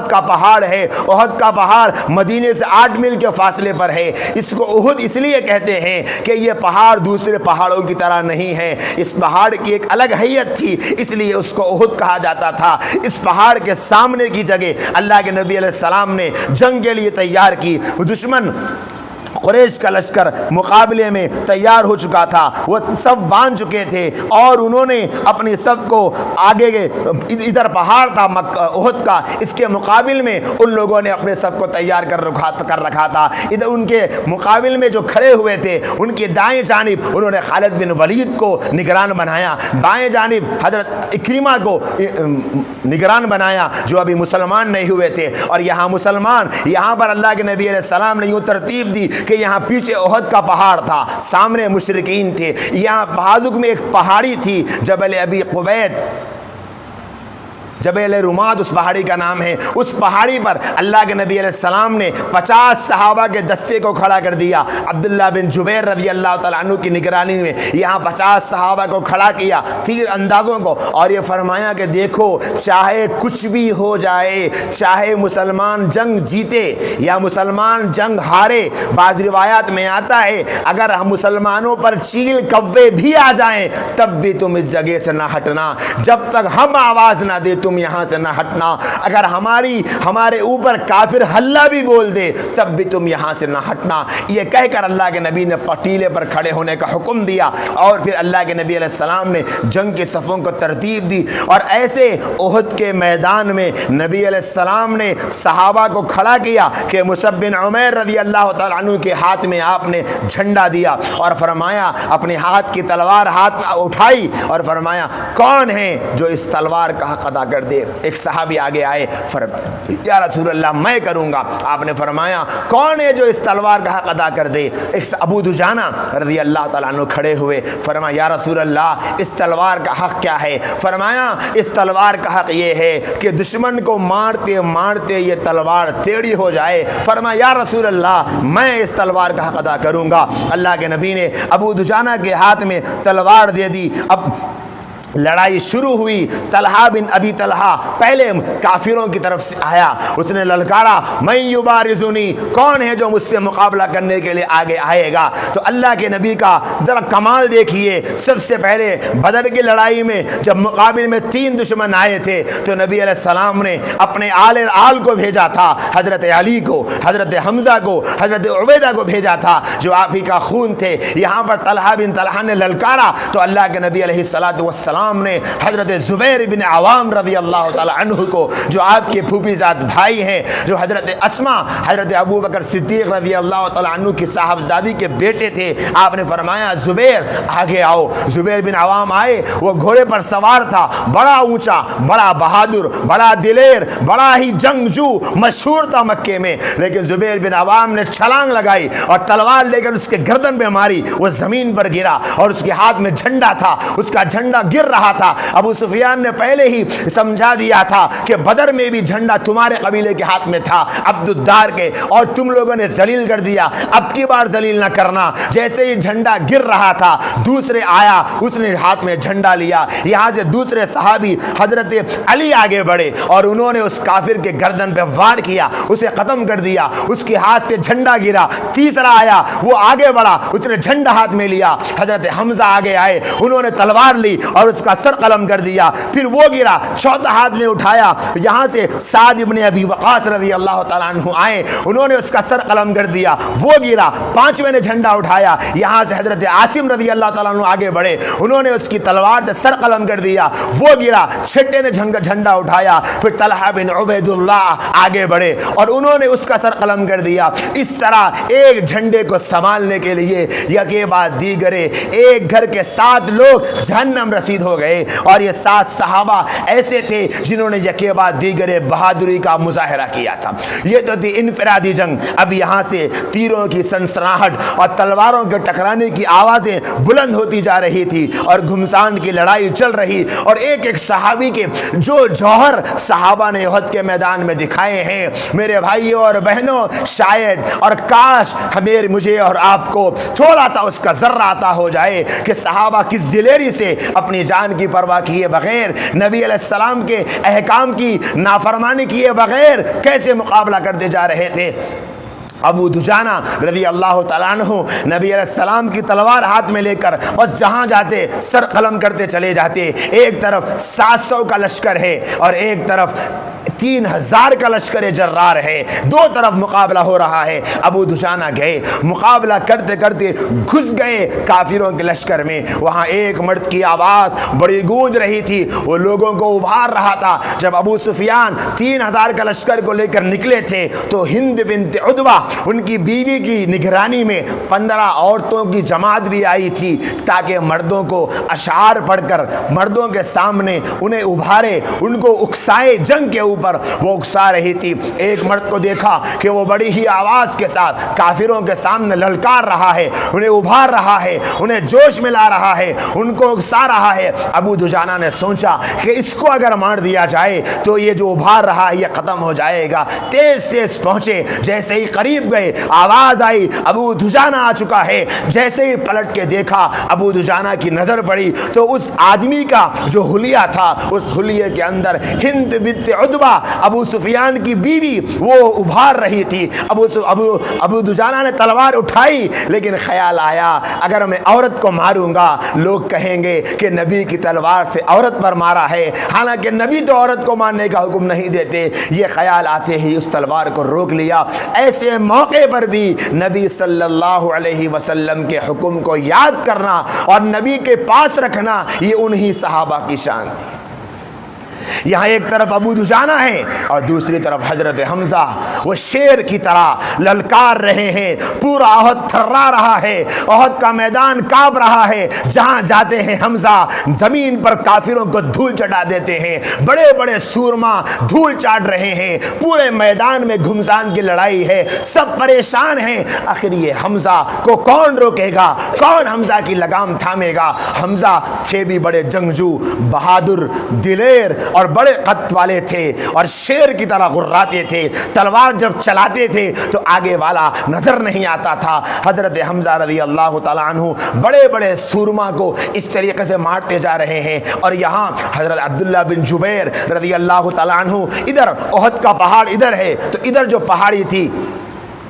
کا پہاڑ ہے، احد کا پہاڑ مدینے سے 8 میل کے فاصلے پر ہے۔ اس کو احد اس لیے کہتے ہیں کہ یہ پہاڑ دوسرے پہاڑوں کی طرح نہیں ہے، اس پہاڑ کی ایک الگ حیت تھی، اس لیے اس کو احد کہا جاتا تھا۔ اس پہاڑ کے سامنے کی جگہ اللہ کے نبی علیہ السلام نے جنگ کے لیے تیار کی۔ دشمن قریش کا لشکر مقابلے میں تیار ہو چکا تھا، وہ صف باندھ چکے تھے، اور انہوں نے اپنی صف کو آگے ادھر پہاڑ تھا احد کا، اس کے مقابل میں ان لوگوں نے اپنے صف کو تیار کر رکھا تھا۔ ادھر ان کے مقابل میں جو کھڑے ہوئے تھے ان کی دائیں جانب انہوں نے خالد بن ولید کو نگران بنایا، بائیں جانب حضرت اکرمہ کو نگران بنایا جو ابھی مسلمان نہیں ہوئے تھے، اور یہاں مسلمان، یہاں پر اللہ کے نبی علیہ السلام نے یوں ترتیب دی کہ یہاں پیچھے احد کا پہاڑ تھا، سامنے مشرکین تھے، یہاں بازوک میں ایک پہاڑی تھی جبل ابی قبید، جبل رماد اس پہاڑی کا نام ہے۔ اس پہاڑی پر اللہ کے نبی علیہ السلام نے 50 صحابہ کے دستے کو کھڑا کر دیا۔ عبداللہ بن جبیر رضی اللہ تعالیٰ عنہ کی نگرانی میں یہاں 50 صحابہ کو کھڑا کیا، تیر اندازوں کو، اور یہ فرمایا کہ دیکھو چاہے کچھ بھی ہو جائے، چاہے مسلمان جنگ جیتے یا مسلمان جنگ ہارے، بعض روایات میں آتا ہے اگر ہم مسلمانوں پر چیل کوے بھی آ جائیں تب بھی تم اس جگہ سے نہ ہٹنا، جب تک ہم آواز نہ دے تم یہاں سے نہ ہٹنا، اگر ہمارے اوپر کافر ہلہ بھی بول دے تب بھی تم یہاں سے نہ ہٹنا۔ یہ کہہ کر اللہ کے نبی نے پٹیلے پر کھڑے ہونے کا حکم دیا، اور پھر اللہ کے نبی علیہ السلام نے جنگ کے صفوں کو ترتیب دی، اور ایسے احد کے میدان میں نبی علیہ السلام نے صحابہ کو کھڑا کیا کہ مصعب بن عمیر رضی اللہ تعالیٰ عنہ کے ہاتھ میں آپ نے جھنڈا دیا اور فرمایا، اپنے ہاتھ کی تلوار ہاتھ اٹھائی اور فرمایا کون ہے جو اس تلوار کا حق ادا کر کر دے۔ ایک صحابی آگے آئے، فرمایا یا رسول اللہ میں کروں گا۔ آپ نے فرمایا کون ہے جو اس تلوار کا حق ادا کر دے؟ ایک ابو دجانہ رضی اللہ تعالیٰ عنہ کھڑے ہوئے، فرمایا یا رسول اللہ اس تلوار کا حق کیا ہے؟ فرمایا اس تلوار کا حق یہ ہے کہ دشمن کو مارتے مارتے یہ تلوار ٹیڑھی ہو جائے۔ فرمایا یا رسول اللہ میں اس تلوار کا حق ادا کروں گا۔ اللہ کے نبی نے ابو دجانہ کے ہاتھ میں تلوار دے دی۔ اب لڑائی شروع ہوئی۔ طلحہ بن ابی طلحہ پہلے کافروں کی طرف سے آیا، اس نے للکارا من یبارزنی، کون ہے جو مجھ سے مقابلہ کرنے کے لیے آگے آئے گا؟ تو اللہ کے نبی کا ذرا کمال دیکھیے، سب سے پہلے بدر کی لڑائی میں جب مقابل میں 3 دشمن آئے تھے تو نبی علیہ السلام نے اپنے آل کو بھیجا تھا، حضرت علی کو، حضرت حمزہ کو، حضرت عبیدہ کو بھیجا تھا جو آپ ہی کا خون تھے۔ یہاں پر طلحہ بن طلحہ نے للکارا تو اللہ کے نبی علیہ السلام نے حضرت زبیر بن عوام رضی اللہ تعالی عنہ کو، جو آپ کے پھوپھی زاد بھائی ہیں، جو حضرت اسماء حضرت ابو بکر صدیق رضی اللہ تعالی عنہ کی صاحبزادی کے بیٹے تھے، آپ نے فرمایا زبیر آگے آؤ۔ زبیر بن عوام آئے، وہ گھوڑے پر سوار تھا، بڑا اونچا، بڑا بہادر، بڑا دلیر، بڑا ہی جنگجو، مشہور تھا مکے میں۔ لیکن زبیر بن عوام نے چھلانگ لگائی اور تلوار لے کر اس کے گردن پہ ماری، وہ زمین پر گرا اور اس کے ہاتھ میں جھنڈا تھا، اس کا جھنڈا گر رہا تھا۔ ابو سفیان نے پہلے ہی سمجھا دیا تھا کہ بدر میں بھی جھنڈا تمہارے قبیلے کے ہاتھ میں تھا، عبد الدار کے، اور تم لوگوں نے ذلیل کر دیا، اب کی بار ذلیل نہ کرنا۔ جیسے ہی جھنڈا گر رہا تھا دوسرے آیا، اس نے ہاتھ میں جھنڈا لیا۔ یہاں سے دوسرے صحابی حضرت علی آگے بڑھے اور انہوں نے اس کافر کے گردن پہ وار کیا، اسے ختم کر دیا، اس کے ہاتھ سے جھنڈا گرا۔ تیسرا آیا، وہ آگے بڑھا، اس نے جھنڈا ہاتھ میں لیا۔ حضرت حمزہ آگے آئے، انہوں نے تلوار لی اور اس کا سر قلم کر دیا، پھر وہ گرا، چوتھا ہاتھ میں اٹھایا۔ یہاں سے سعد ابن ابی وقاص رضی اللہ تعالیٰ عنہ آئے، انہوں نے اس کا سر قلم کر دیا، وہ گرا۔ پانچویں نے جھنڈا اٹھایا، یہاں سے حضرت عاصم رضی اللہ تعالیٰ عنہ آگے بڑھے، انہوں نے اس کی تلوار سے سر قلم کر دیا، وہ گرا۔ چھٹے نے جھنڈا اٹھایا، پھر طلحہ بن عبید اللہ آگے بڑھے اور انہوں نے اس کا سر قلم کر دیا۔ اس طرح ایک جھنڈے کو سنبھالنے کے لیے یکے بعد دیگرے ایک گھر کے 7 لوگ جہنم رسید ہو گئے، اور یہ 7 صحابہ ایسے تھے جنہوں نے یکے بعد دیگرے بہادری کا مظاہرہ کیا تھا۔ یہ تو تھی انفرادی جنگ۔ اب یہاں سے تیروں کی سنسناہٹ اور تلواروں کے ٹکرانے کی آوازیں بلند ہوتی جا رہی تھی اور گھمسان کی لڑائی چل رہی، اور ایک ایک صحابی کے جو جوہر صحابہ نے احد کے میدان میں دکھائے ہیں، میرے بھائیوں اور بہنوں، شاید اور کاش مجھے اور آپ کو تھوڑا سا اس کا ذرہ عطا ہو جائے کہ صحابہ کس دلیری سے اپنی جان کی پرواہ کیے بغیر، نبی علیہ السلام کے احکام کی نافرمانی کیے بغیر کیسے مقابلہ کرتے جا رہے تھے۔ ابو دجانہ رضی اللہ تعالیٰ عنہ نبی علیہ السلام کی تلوار ہاتھ میں لے کر بس جہاں جاتے سر قلم کرتے چلے جاتے۔ ایک طرف 700 کا لشکر ہے اور ایک طرف 3000 کا لشکر جرار ہے، دو طرف مقابلہ ہو رہا ہے۔ ابو دجانہ گئے، مقابلہ کرتے کرتے گھس گئے کافروں کے لشکر میں۔ وہاں ایک مرد کی آواز بڑی گونج رہی تھی، وہ لوگوں کو ابھار رہا تھا۔ جب ابو سفیان 3000 کا لشکر کو لے کر نکلے تھے تو ہند بنت عتبہ ان کی بیوی کی نگرانی میں 15 عورتوں کی جماعت بھی آئی تھی، تاکہ مردوں کو اشعار پڑھ کر مردوں کے سامنے انہیں ابھارے، ان کو اکسائے جنگ کے اوپر۔ وہ اکسا رہی تھی۔ ایک مرد کو دیکھا کہ وہ بڑی ہی آواز کے ساتھ کافروں کے سامنے للکار رہا ہے، انہیں ابھار رہا ہے، انہیں جوش میں لا رہا ہے، ان کو اکسا رہا ہے۔ ابو دجانہ نے سوچا کہ اس کو اگر مار دیا جائے تو یہ جو ابھار رہا ہے یہ ختم ہو جائے گا۔ تیز تیز پہنچے، جیسے ہی قریب گئے آواز آئی ابو دجانہ آ چکا ہے۔ جیسے ہی پلٹ کے دیکھا ابو دجانہ کی نظر پڑی تو اس آدمی کا جو حلیہ تھا، اس حلیے کے اندر ہند بنت عتبہ ابو سفیان کی بیوی وہ ابھار رہی تھی۔ ابو دجانہ نے تلوار اٹھائی، لیکن خیال آیا اگر میں عورت کو ماروں گا لوگ کہیں گے کہ نبی کی تلوار سے عورت پر مارا ہے، حالانکہ نبی تو عورت کو مارنے کا حکم نہیں دیتے۔ یہ خیال آتے ہی اس تلوار کو روک لیا۔ ایسے موقع پر بھی نبی صلی اللہ علیہ وسلم کے حکم کو یاد کرنا اور نبی کے پاس رکھنا یہ انہی صحابہ کی شان تھی۔ یہاں ایک طرف ابو دجانہ ہے اور دوسری طرف حضرت حمزہ وہ شیر کی طرح للکار رہے ہیں. پورا احد تھرا رہا ہے, احد کا میدان کانپ رہا ہے. جہاں جاتے ہیں حمزہ زمین پر کافروں کو دھول چٹا دیتے ہیں. بڑے بڑے سورما دھول چاٹ رہے ہیں. پورے میدان میں گھمسان کی لڑائی ہے, سب پریشان ہیں. آخر یہ حمزہ کو کون روکے گا, کون حمزہ کی لگام تھامے گا؟ حمزہ تھے بھی بڑے جنگجو, بہادر, دلیر اور بڑے قد والے تھے اور شیر کی طرح غراتے تھے. تلوار جب چلاتے تھے تو آگے والا نظر نہیں آتا تھا. حضرت حمزہ رضی اللہ تعالیٰ عنہ بڑے بڑے سورما کو اس طریقے سے مارتے جا رہے ہیں. اور یہاں حضرت عبداللہ بن جبیر رضی اللہ تعالیٰ عنہ, ادھر احد کا پہاڑ ادھر ہے, تو ادھر جو پہاڑی تھی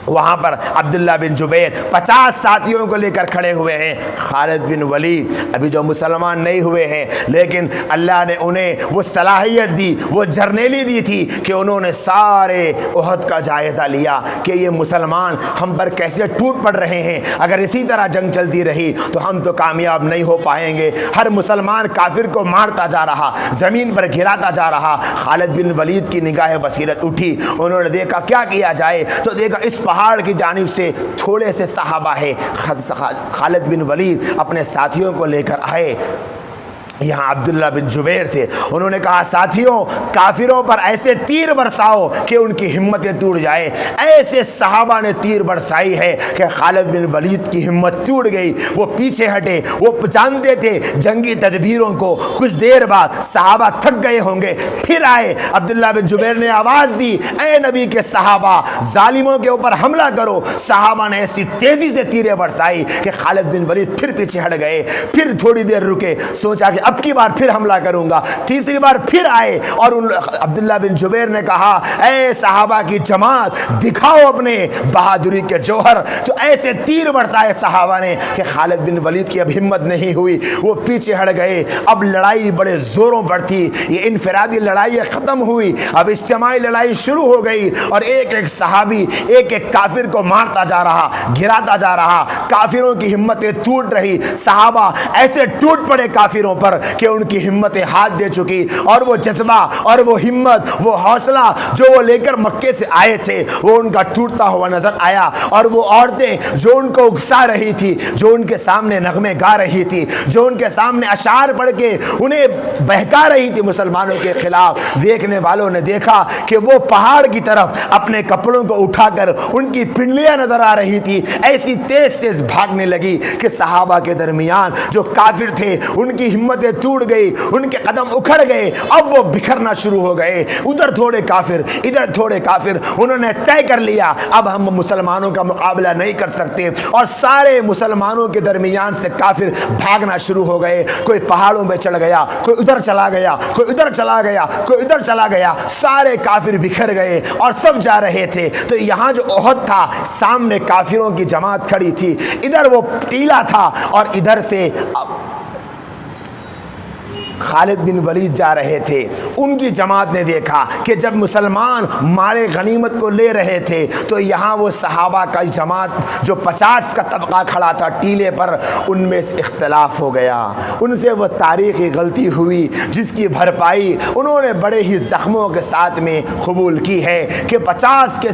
وہاں پر عبداللہ بن جبیر 50 ساتھیوں کو لے کر کھڑے ہوئے ہیں. خالد بن ولید ابھی جو مسلمان نہیں ہوئے ہیں, لیکن اللہ نے انہیں وہ صلاحیت دی, وہ جرنیلی دی تھی کہ انہوں نے سارے احد کا جائزہ لیا کہ یہ مسلمان ہم پر کیسے ٹوٹ پڑ رہے ہیں. اگر اسی طرح جنگ چلتی رہی تو ہم تو کامیاب نہیں ہو پائیں گے. ہر مسلمان کافر کو مارتا جا رہا, زمین پر گراتا جا رہا. خالد بن ولید کی نگاہ بصیرت اٹھی, انہوں نے دیکھا کیا کیا جائے, تو دیکھا اس پہاڑ کی جانب سے تھوڑے سے صحابہ ہے. خالد بن ولید اپنے ساتھیوں کو لے کر آئے. یہاں عبداللہ بن جبیر تھے, انہوں نے کہا ساتھیوں کافروں پر ایسے تیر برساؤ کہ ان کی ہمتیں ٹوٹ جائے. ایسے صحابہ نے تیر برسائی ہے کہ خالد بن ولید کی ہمت ٹوٹ گئی. وہ پیچھے ہٹے, وہ جانتے تھے جنگی تدبیروں کو. کچھ دیر بعد صحابہ تھک گئے ہوں گے, پھر آئے. عبداللہ بن جبیر نے آواز دی, اے نبی کے صحابہ ظالموں کے اوپر حملہ کرو. صحابہ نے ایسی تیزی سے تیریں برسائی کہ خالد بن ولید پھر پیچھے ہٹ گئے. پھر تھوڑی دیر رکے, سوچا کہ اب کی بار پھر حملہ کروں گا. تیسری بار پھر آئے اور عبداللہ بن جبیر نے کہا اے صحابہ کی جماعت دکھاؤ اپنے بہادری کے جوہر. تو ایسے تیر برسائے صحابہ نے کہ خالد بن ولید کی اب ہمت نہیں ہوئی, وہ پیچھے ہٹ گئے. اب لڑائی بڑے زوروں پر تھی. یہ انفرادی لڑائی ختم ہوئی, اب اجتماعی لڑائی شروع ہو گئی اور ایک ایک صحابی ایک ایک کافر کو مارتا جا رہا, گراتا جا رہا. کافروں کی ہمتیں ٹوٹ رہی. صحابہ ایسے ٹوٹ پڑے کافروں پر کہ ان کی ہمتیں ہاتھ دے چکی, اور وہ جذبہ اور وہ ہمت, وہ حوصلہ جو وہ لے کر مکے سے آئے تھے وہ ان کا ٹوٹتا ہوا نظر آیا. اور وہ عورتیں جو ان کو اکسا رہی تھی, جو ان کے سامنے نغمے گا رہی تھی, جو ان کے سامنے اشعار پڑھ کے انہیں بہکا رہی تھی مسلمانوں کے خلاف, دیکھنے والوں نے دیکھا کہ وہ پہاڑ کی طرف اپنے کپڑوں کو اٹھا کر ان کی پنڈلیاں نظر آ رہی تھی. ایسی تیز تیز بھاگنے لگی کہ صحابہ کے درمیان جو کافر تھے ان کی ہمتیں ٹوٹ گئی, ان کے قدم اکھڑ گئے. اب وہ بکھرنا شروع ہو گئے, ادھر تھوڑے کافر ادھر تھوڑے کافر. انہوں نے طے کر لیا اب ہم مسلمانوں کا مقابلہ نہیں کر سکتے, اور سارے مسلمانوں کے درمیان سے کافر بھاگنا شروع ہو گئے. کوئی پہاڑوں پہ چڑھ گیا, کوئی ادھر چلا گیا, کوئی ادھر چلا گیا, کوئی ادھر چلا گیا. سارے کافر بکھر گئے اور سب جا رہے تھے. تو یہاں جو احد تھا سامنے کافروں کی جماعت کھڑی تھی, ادھر وہ ٹیلا تھا اور ادھر سے خالد بن ولید جا رہے تھے. ان کی جماعت نے دیکھا کہ جب مسلمان مارے غنیمت کو لے رہے تھے تو یہاں وہ صحابہ کا جماعت جو 50 کا طبقہ کھڑا تھا ٹیلے پر, ان میں سے اختلاف ہو گیا. ان سے وہ تاریخی غلطی ہوئی جس کی بھرپائی انہوں نے بڑے ہی زخموں کے ساتھ میں قبول کی ہے کہ 50 کے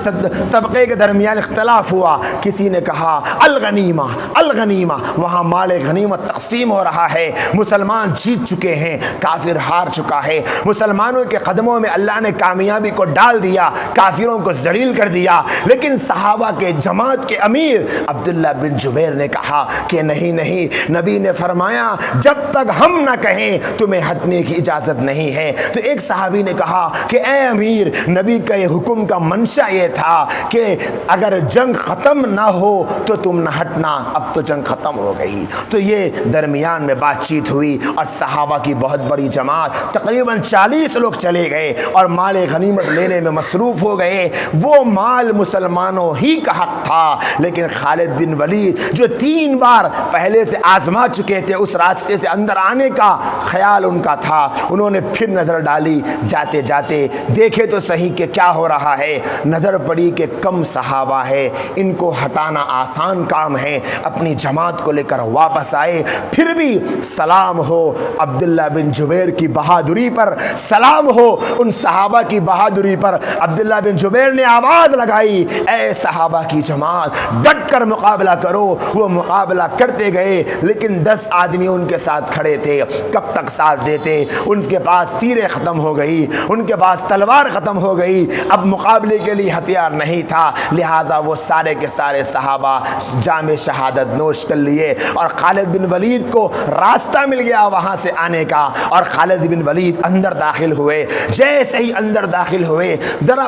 طبقے کے درمیان اختلاف ہوا. کسی نے کہا الغنیمہ الغنیمہ, وہاں مال غنیمت تقسیم ہو رہا ہے, مسلمان جیت چکے ہیں, کافر ہار چکا ہے. مسلمانوں کے قدموں میں اللہ نے کامیابی کو ڈال دیا, کافروں کو ذلیل کر دیا. لیکن صحابہ کے جماعت کے امیر عبداللہ بن جبیر نے کہا کہ نہیں نہیں, نبی نے فرمایا جب تک ہم نہ کہیں تمہیں ہٹنے کی اجازت نہیں ہے. تو ایک صحابی نے کہا کہ اے امیر, نبی کا یہ حکم کا منشا یہ تھا کہ اگر جنگ ختم نہ ہو تو تم نہ ہٹنا, اب تو جنگ ختم ہو گئی. تو یہ درمیان میں بات چیت ہوئی اور صحابہ کی بہت بڑی جماعت تقریباً 40 لوگ چلے گئے اور مال غنیمت لینے میں مصروف ہو گئے. وہ مال مسلمانوں ہی کا حق تھا, لیکن خالد بن ولید جو 3 بار پہلے سے آزما چکے تھے اس راستے سے اندر آنے کا خیال ان کا تھا. انہوں نے پھر نظر ڈالی, جاتے جاتے دیکھے تو صحیح کہ کیا ہو رہا ہے. نظر پڑی کہ کم صحابہ ہے, ان کو ہٹانا آسان کام ہے. اپنی جماعت کو لے کر واپس آئے. پھر بھی سلام ہو عبداللہ بن جبیر کی بہادری پر سلام ہو، ان صحابہ کی بہادری پر۔ عبداللہ بن جبیر نے آواز لگائی، اے صحابہ کی جماعت ڈٹ کر مقابلہ کرو۔ وہ مقابلہ کرتے گئے، لیکن 10 آدمی ان کے ساتھ کھڑے تھے۔ کب تک ساتھ دیتے؟ ان کے پاس تیریں ختم ہو گئی، ان کے پاس تلوار ختم ہو گئی، اب مقابلے کے لیے ہتھیار نہیں تھا، لہٰذا وہ سارے کے سارے صحابہ جام شہادت نوش کر لیے، اور خالد بن ولید کو راستہ مل گیا وہاں سے آنے کا، اور خالد بن ولید اندر داخل ہوئے۔ جیسے ہی اندر داخل ہوئے، ذرا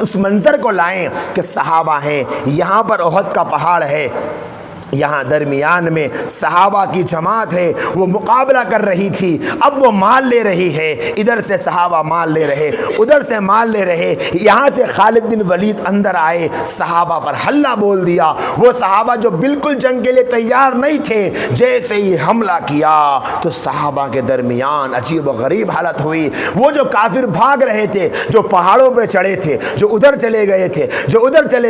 اس منظر کو لائیں کہ صحابہ ہیں، یہاں پر احد کا پہاڑ ہے، یہاں درمیان میں صحابہ کی جماعت ہے، وہ مقابلہ کر رہی تھی، اب وہ مال لے رہی ہے، ادھر سے صحابہ مال لے رہے، ادھر سے مال لے رہے، یہاں سے خالد بن ولید اندر آئے، صحابہ پر حملہ بول دیا۔ وہ صحابہ جو بالکل جنگ کے لیے تیار نہیں تھے، جیسے ہی حملہ کیا تو صحابہ کے درمیان عجیب و غریب حالت ہوئی۔ وہ جو کافر بھاگ رہے تھے، جو پہاڑوں پہ چڑھے تھے، جو ادھر چلے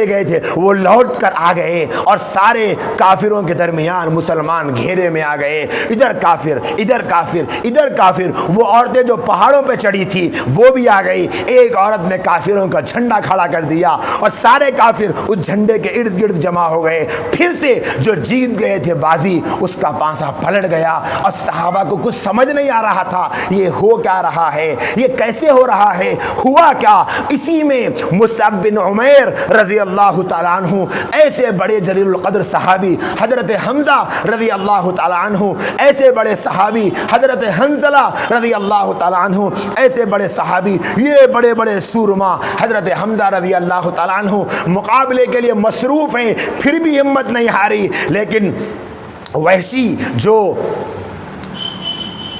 گئے تھے، وہ لوٹ کر آ گئے، اور سارے کافروں کے درمیان مسلمان گھیرے میں آ گئے، ادھر کافر ادھر کافر ادھر کافر۔ وہ عورتیں جو پہاڑوں پہ چڑھی تھی وہ بھی آ گئی، ایک عورت نے کافروں کا جھنڈا کھڑا کر دیا، اور سارے کافر اس جھنڈے کے ارد گرد جمع ہو گئے۔ پھر سے جو جیت گئے تھے بازی، اس کا پانسا پلٹ گیا، اور صحابہ کو کچھ سمجھ نہیں آ رہا تھا یہ ہو کیا رہا ہے، یہ کیسے ہو رہا ہے، ہوا کیا۔ اسی میں مصعب بن عمیر رضی اللہ تعالیٰ عنہ، ایسے بڑے جلیل القدر صحابی حضرت حمزہ رضی اللہ تعالیٰ عنہ، ایسے بڑے صحابی حضرت حنظلہ رضی اللہ تعالیٰ عنہ، ایسے بڑے صحابی، یہ بڑے بڑے سورما حضرت حمزہ رضی اللہ تعالیٰ عنہ مقابلے کے لیے مصروف ہیں، پھر بھی ہمت نہیں ہاری۔ لیکن وحشی جو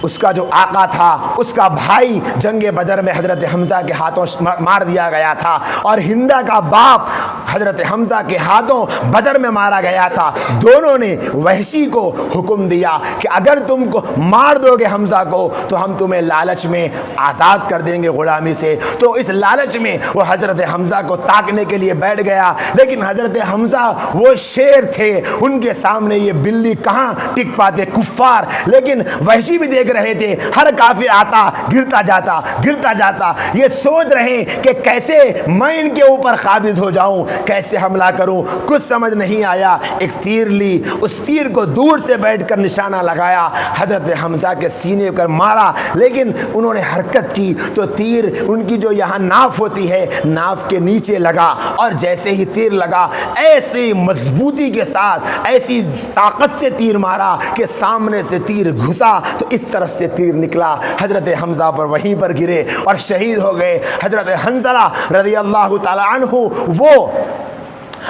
اس کا جو آقا تھا، اس کا بھائی جنگ بدر میں حضرت حمزہ کے ہاتھوں مار دیا گیا تھا، اور ہندہ کا باپ حضرت حمزہ کے ہاتھوں بدر میں مارا گیا تھا۔ دونوں نے وحشی کو حکم دیا کہ اگر تم کو مار دو گے حمزہ کو تو ہم تمہیں لالچ میں آزاد کر دیں گے غلامی سے۔ تو اس لالچ میں وہ حضرت حمزہ کو تاکنے کے لیے بیٹھ گیا، لیکن حضرت حمزہ وہ شیر تھے، ان کے سامنے یہ بلی کہاں ٹک پاتے کفار۔ لیکن وحشی بھی دیکھ رہے تھے، ہر کافر آتا گرتا جاتا، یہ سوچ رہے کہ کیسے میں ان کے اوپر قابض ہو جاؤں، کیسے حملہ کروں، کچھ سمجھ نہیں آیا۔ ایک تیر لی، اس تیر کو دور سے بیٹھ کر نشانہ لگایا، حضرت حمزہ کے سینے پر مارا، لیکن انہوں نے حرکت کی تو تیر ان کی جو یہاں ناف ہوتی ہے، ناف کے نیچے لگا، اور جیسے ہی تیر لگا ایسی مضبوطی کے ساتھ، ایسی طاقت سے تیر مارا کہ سامنے سے تیر گھسا تو اس طرف سے تیر نکلا، حضرت حمزہ پر وہیں پر گرے اور شہید ہو گئے۔ حضرت حنظلہ رضی اللہ تعالی عنہ وہ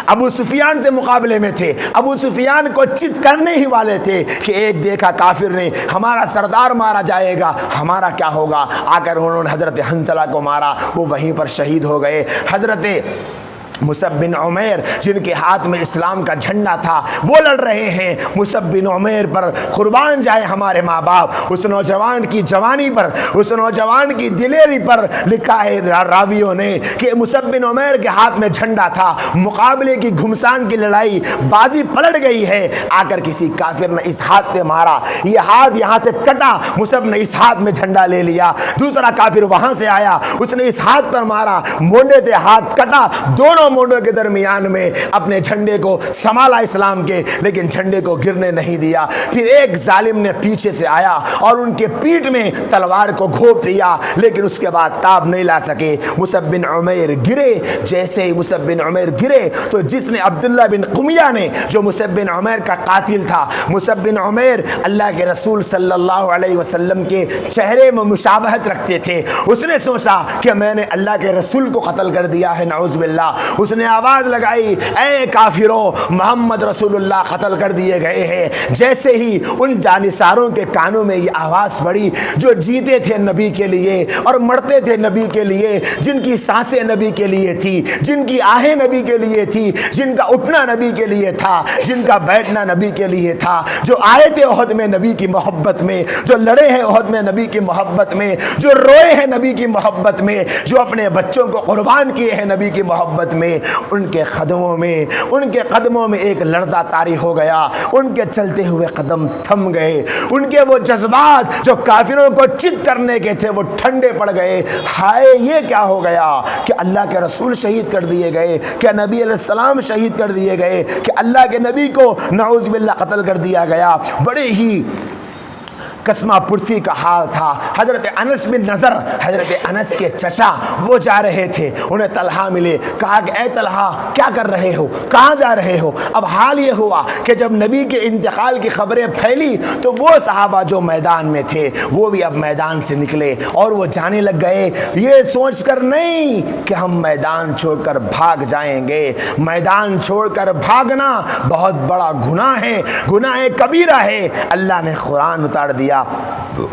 ابو سفیان سے مقابلے میں تھے، ابو سفیان کو چت کرنے ہی والے تھے کہ ایک دیکھا کافر نے ہمارا سردار مارا جائے گا، ہمارا کیا ہوگا۔ آ کر انہوں نے حضرت حنظلہ کو مارا، وہ وہیں پر شہید ہو گئے۔ حضرت مصعب بن عمیر جن کے ہاتھ میں اسلام کا جھنڈا تھا، وہ لڑ رہے ہیں۔ مصعب بن عمیر پر قربان جائے ہمارے ماں باپ، اس نوجوان کی جوانی پر، اس نوجوان کی دلیری پر لکھا ہے راویوں نے کہ مصعب بن عمیر کے ہاتھ میں جھنڈا تھا، مقابلے کی گھمسان کی لڑائی، بازی پلٹ گئی ہے، آ کر کسی کافر نے اس ہاتھ پہ مارا، یہ ہاتھ یہاں سے کٹا، مصعب نے اس ہاتھ میں جھنڈا لے لیا، دوسرا کافر وہاں سے آیا، اس نے اس ہاتھ پر مارا، مونڈے سے ہاتھ کٹا، دونوں مونڈوں کے درمیان میں اپنے جھنڈے کو سنبھالا اسلام کے، لیکن جھنڈے کو گرنے نہیں دیا۔ پھر ایک ظالم نے پیچھے سے آیا اور ان کے پیٹھ میں تلوار کو گھونپ دیا، لیکن اس کے بعد تاب نہیں لا سکے۔ مصعب بن عمیر گرے، جیسے ہی مصعب بن عمیر گرے تو جس نے عبداللہ بن قمیہ نے جو مصعب بن عمیر کا قاتل تھا، مصعب بن عمیر اللہ کے رسول صلی اللہ علیہ وسلم کے چہرے میں مشابہت رکھتے تھے، اس نے سوچا کہ میں نے اللہ کے رسول کو قتل کر دیا ہے، نعوذ باللہ۔ اس نے آواز لگائی، اے کافروں، محمد رسول اللہ قتل کر دیے گئے ہیں۔ جیسے ہی ان جانثاروں کے کانوں میں یہ آواز پڑی جو جیتے تھے نبی کے لیے اور مرتے تھے نبی کے لیے، جن کی سانسیں نبی کے لیے تھی، جن کی آہیں نبی کے لیے تھی، جن کا اٹھنا نبی کے لیے تھا، جن کا بیٹھنا نبی کے لیے تھا، جو آئے تھے احد میں نبی کی محبت میں، جو لڑے ہیں احد میں نبی کی محبت میں، جو روئے ہیں نبی کی محبت میں، جو اپنے بچوں کو قربان کیے ہیں نبی کی محبت میں، میں ان کے قدموں میں ایک لرزہ طاری ہو گیا، ان کے چلتے ہوئے قدم تھم گئے، ان کے وہ جذبات جو کافروں کو چت کرنے کے تھے وہ ٹھنڈے پڑ گئے۔ ہائے یہ کیا ہو گیا کہ اللہ کے رسول شہید کر دیے گئے، کہ نبی علیہ السلام شہید کر دیے گئے، کہ اللہ کے نبی کو نعوذ باللہ قتل کر دیا گیا۔ بڑے ہی قسمہ پرسی کا حال تھا۔ حضرت انس بن نضر، حضرت انس کے چچا، وہ جا رہے تھے، انہیں طلحہ ملے، کہا کہ اے طلحہ کیا کر رہے ہو، کہاں جا رہے ہو؟ اب حال یہ ہوا کہ جب نبی کے انتقال کی خبریں پھیلی تو وہ صحابہ جو میدان میں تھے وہ بھی اب میدان سے نکلے اور وہ جانے لگ گئے، یہ سوچ کر نہیں کہ ہم میدان چھوڑ کر بھاگ جائیں گے۔ میدان چھوڑ کر بھاگنا بہت بڑا گناہ ہے، گناہ کبیرہ ہے۔ اللہ نے قرآن اتار دیا،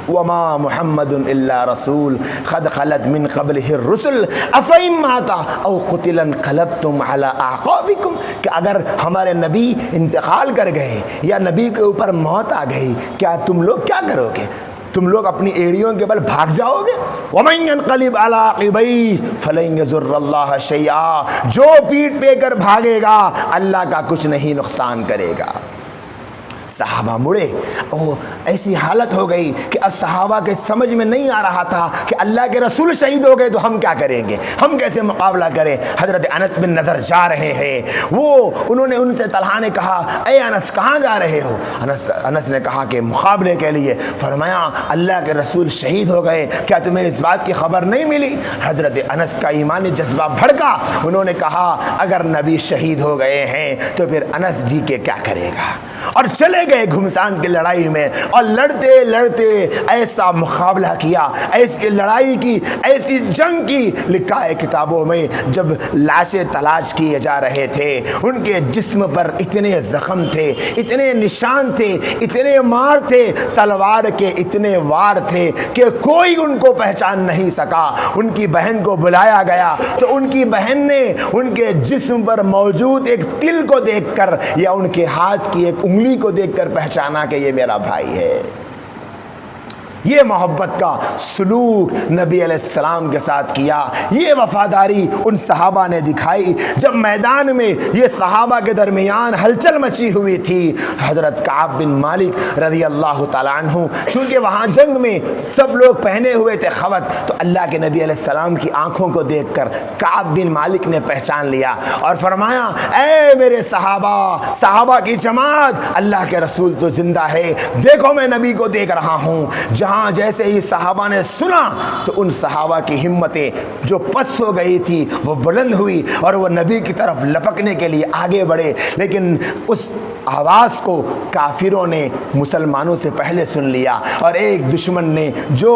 وما محمد الا رسول قد خلت من قبلہ الرسل افئن مات او قتل انقلبتم علی اعقابکم، کہ اگر ہمارے نبی انتقال کر گئے یا نبی کے اوپر موت آ گئی، کیا تم لوگ کیا کرو گے؟ تم لوگ اپنی ایڑیوں کے بل بھاگ جاؤ گے؟ وَمَن يَنْقَلِبْ عَلَىٰ عَقِبَيْهِ فَلَن يَضُرَّ اللَّهَ شَيْئًا، جو پیٹھ پہ کر بھاگے گا اللہ کا کچھ نہیں نقصان کرے گا۔ صحابہ مڑے، وہ ایسی حالت ہو گئی کہ اب صحابہ کے سمجھ میں نہیں آ رہا تھا کہ اللہ کے رسول شہید ہو گئے تو ہم کیا کریں گے، ہم کیسے مقابلہ کریں۔ حضرت انس بن نضر جا رہے ہیں، انہوں نے ان سے طلحہ نے کہا اے انس کہاں جا رہے ہو؟ انس نے کہا کہ مقابلے کے لیے۔ فرمایا اللہ کے رسول شہید ہو گئے، کیا تمہیں اس بات کی خبر نہیں ملی؟ حضرت انس کا ایمانی جذبہ بھڑکا، انہوں نے کہا اگر نبی شہید ہو گئے ہیں تو پھر انس جی کے کیا کرے گا، اور چلے گئے گھمسان کی لڑائی میں، اور لڑتے لڑتے ایسا مقابلہ کیا، ایسی لڑائی کی، ایسی جنگ کی، لکھا ہے کتابوں میں جب لاشیں تلاش کیے جا رہے تھے ان کے جسم پر اتنے زخم تھے، اتنے نشان تھے، اتنے مار تھے، تلوار کے اتنے وار تھے کہ کوئی ان کو پہچان نہیں سکا۔ ان کی بہن کو بلایا گیا تو ان کی بہن نے ان کے جسم پر موجود ایک تل کو دیکھ کر یا ان کے ہاتھ کی ایک انگلی کو دیکھ کر پہچانا کہ یہ میرا بھائی ہے۔ یہ محبت کا سلوک نبی علیہ السلام کے ساتھ کیا، یہ وفاداری ان صحابہ نے دکھائی۔ جب میدان میں یہ صحابہ کے درمیان ہلچل مچی ہوئی تھی، حضرت کعب بن مالک رضی اللہ تعالیٰ عنہ، چونکہ وہاں جنگ میں سب لوگ پہنے ہوئے تھے خوت، تو اللہ کے نبی علیہ السلام کی آنکھوں کو دیکھ کر کعب بن مالک نے پہچان لیا اور فرمایا اے میرے صحابہ کی جماعت، اللہ کے رسول تو زندہ ہے، دیکھو میں نبی کو دیکھ رہا ہوں۔ جہاں جیسے ہی صحابہ نے سنا تو ان صحابہ کی ہمتیں جو پس ہو گئی تھی وہ بلند ہوئی اور وہ نبی کی طرف لپکنے کے لیے آگے بڑھے، لیکن اس آواز کو کافروں نے مسلمانوں سے پہلے سن لیا، اور ایک دشمن نے جو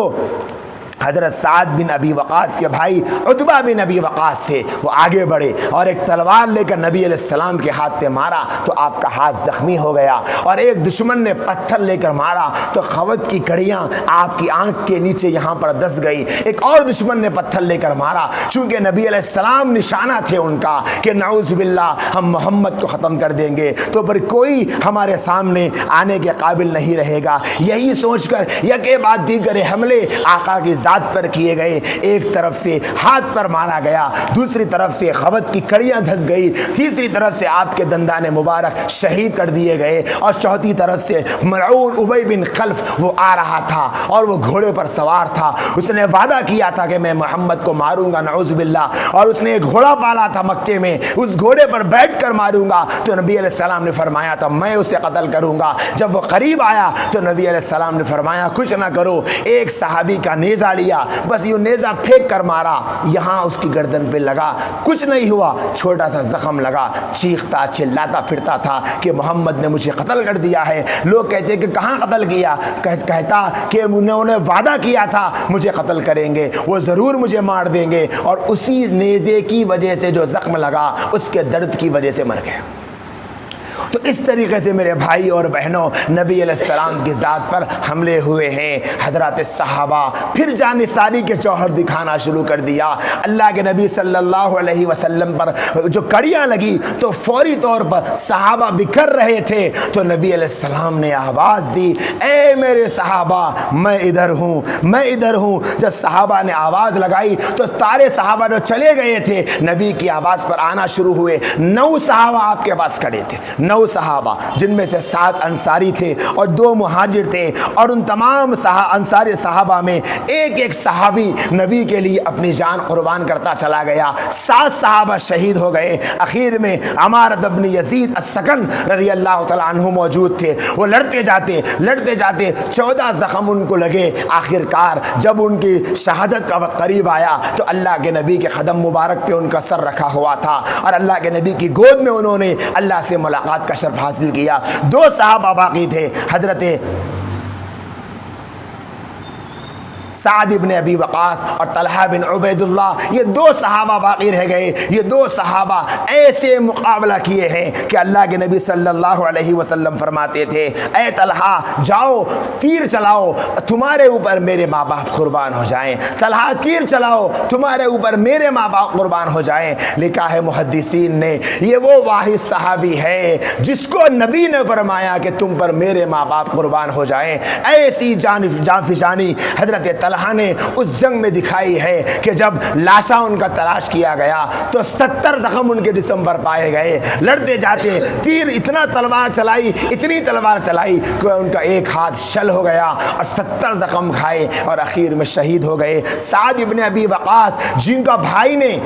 حضرت سعد بن ابی وقاص کے بھائی عتبہ بن ابی وقاص تھے، وہ آگے بڑھے اور ایک تلوار لے کر نبی علیہ السلام کے ہاتھ پہ مارا تو آپ کا ہاتھ زخمی ہو گیا، اور ایک دشمن نے پتھر لے کر مارا تو خوت کی کڑیاں آپ کی آنکھ کے نیچے یہاں پر دس گئی۔ ایک اور دشمن نے پتھر لے کر مارا، چونکہ نبی علیہ السلام نشانہ تھے ان کا کہ نعوذ باللہ ہم محمد کو ختم کر دیں گے تو پھر کوئی ہمارے سامنے آنے کے قابل نہیں رہے گا۔ یہی سوچ کر یکے بعد دیگر حملے آقا کی پر کیے گئے، ایک طرف سے ہاتھ پر مارا گیا، دوسری طرف سے خوت کی کڑیاں دھس گئی، تیسری طرف سے آپ کے دندان مبارک شہید کر دیے گئے، اور چوتھی طرف سے ملعون ابی بن خلف وہ آ رہا تھا اور وہ گھوڑے پر سوار تھا۔ اس نے وعدہ کیا تھا کہ میں محمد کو ماروں گا نعوذ باللہ، اور اس نے ایک گھوڑا پالا تھا مکے میں، اس گھوڑے پر بیٹھ کر ماروں گا، تو نبی علیہ السلام نے فرمایا تھا میں اسے قتل کروں گا۔ جب وہ قریب آیا تو نبی علیہ السلام نے فرمایا کچھ نہ کرو، ایک صحابی کا نیزہ لیا، بس یوں نیزہ پھینک کر مارا، یہاں اس کی گردن پہ لگا، کچھ نہیں ہوا، چھوٹا سا زخم لگا، چیختا چلاتا پھرتا تھا کہ محمد نے مجھے قتل کر دیا ہے۔ لوگ کہتے کہ کہاں قتل کیا؟ کہتا کہ انہوں نے وعدہ کیا تھا مجھے قتل کریں گے، وہ ضرور مجھے مار دیں گے، اور اسی نیزے کی وجہ سے جو زخم لگا اس کے درد کی وجہ سے مر گیا۔ تو اس طریقے سے میرے بھائی اور بہنوں نبی علیہ السلام کی ذات پر حملے ہوئے ہیں حضرات صحابہ. پھر جانثاری کے جوہر دکھانا شروع کر دیا. اللہ کے نبی صلی اللہ علیہ وسلم پر جو کڑیاں لگی تو فوری طور پر صحابہ بکھر رہے تھے. تو نبی علیہ السلام نے آواز دی, اے میرے صحابہ میں ادھر ہوں, میں ادھر ہوں. جب صحابہ نے آواز لگائی تو سارے صحابہ جو چلے گئے تھے نبی کی آواز پر آنا شروع ہوئے. 9 صحابہ آپ کے پاس کھڑے تھے, 9 صحابہ, جن میں سے 7 انصاری تھے اور 2 مہاجر تھے. اور ان تمام انصاری صحابہ میں ایک صحابی نبی کے لیے اپنی جان قربان کرتا چلا گیا. 7 صحابہ شہید ہو گئے. اخیر میں عمارۃ بن یزید السکن رضی اللہ تعالیٰ عنہ موجود تھے. وہ لڑتے جاتے 14 زخم ان کو لگے. آخر کار جب ان کی شہادت کا وقت قریب آیا تو اللہ کے نبی کے قدم مبارک پہ ان کا سر رکھا ہوا تھا اور اللہ کے نبی کی گود میں انہوں نے اللہ سے ملاقات کا شرف حاصل کیا. 2 صحابہ باقی تھے, حضرت سعد بن ابی وقاص اور طلحہ بن عبید اللہ. یہ 2 صحابہ باقی رہ گئے. یہ 2 صحابہ ایسے مقابلہ کیے ہیں کہ اللہ کے نبی صلی اللہ علیہ وسلم فرماتے تھے, اے طلحہ جاؤ تیر چلاؤ, تمہارے اوپر میرے ماں باپ قربان ہو جائیں. طلحہ تیر چلاؤ, تمہارے اوپر میرے ماں باپ قربان ہو جائیں. لکھا ہے محدثین نے یہ وہ واحد صحابی ہے جس کو نبی نے فرمایا کہ تم پر میرے ماں باپ قربان ہو جائیں. ایسی جان فشانی حضرت طلحہ نے اس جنگ میں دکھائی ہے کہ جب لاشاں ان کا تلاش کیا گیا تو 70 زخم ان کے جسم پر پائے گئے. لڑتے جاتے تیر اتنی تلوار چلائی کہ ان کا ایک ہاتھ شل ہو گیا اور 70 زخم کھائے اور اخیر میں شہید ہو گئے. سعد ابن ابی وقاص جن کا بھائی نے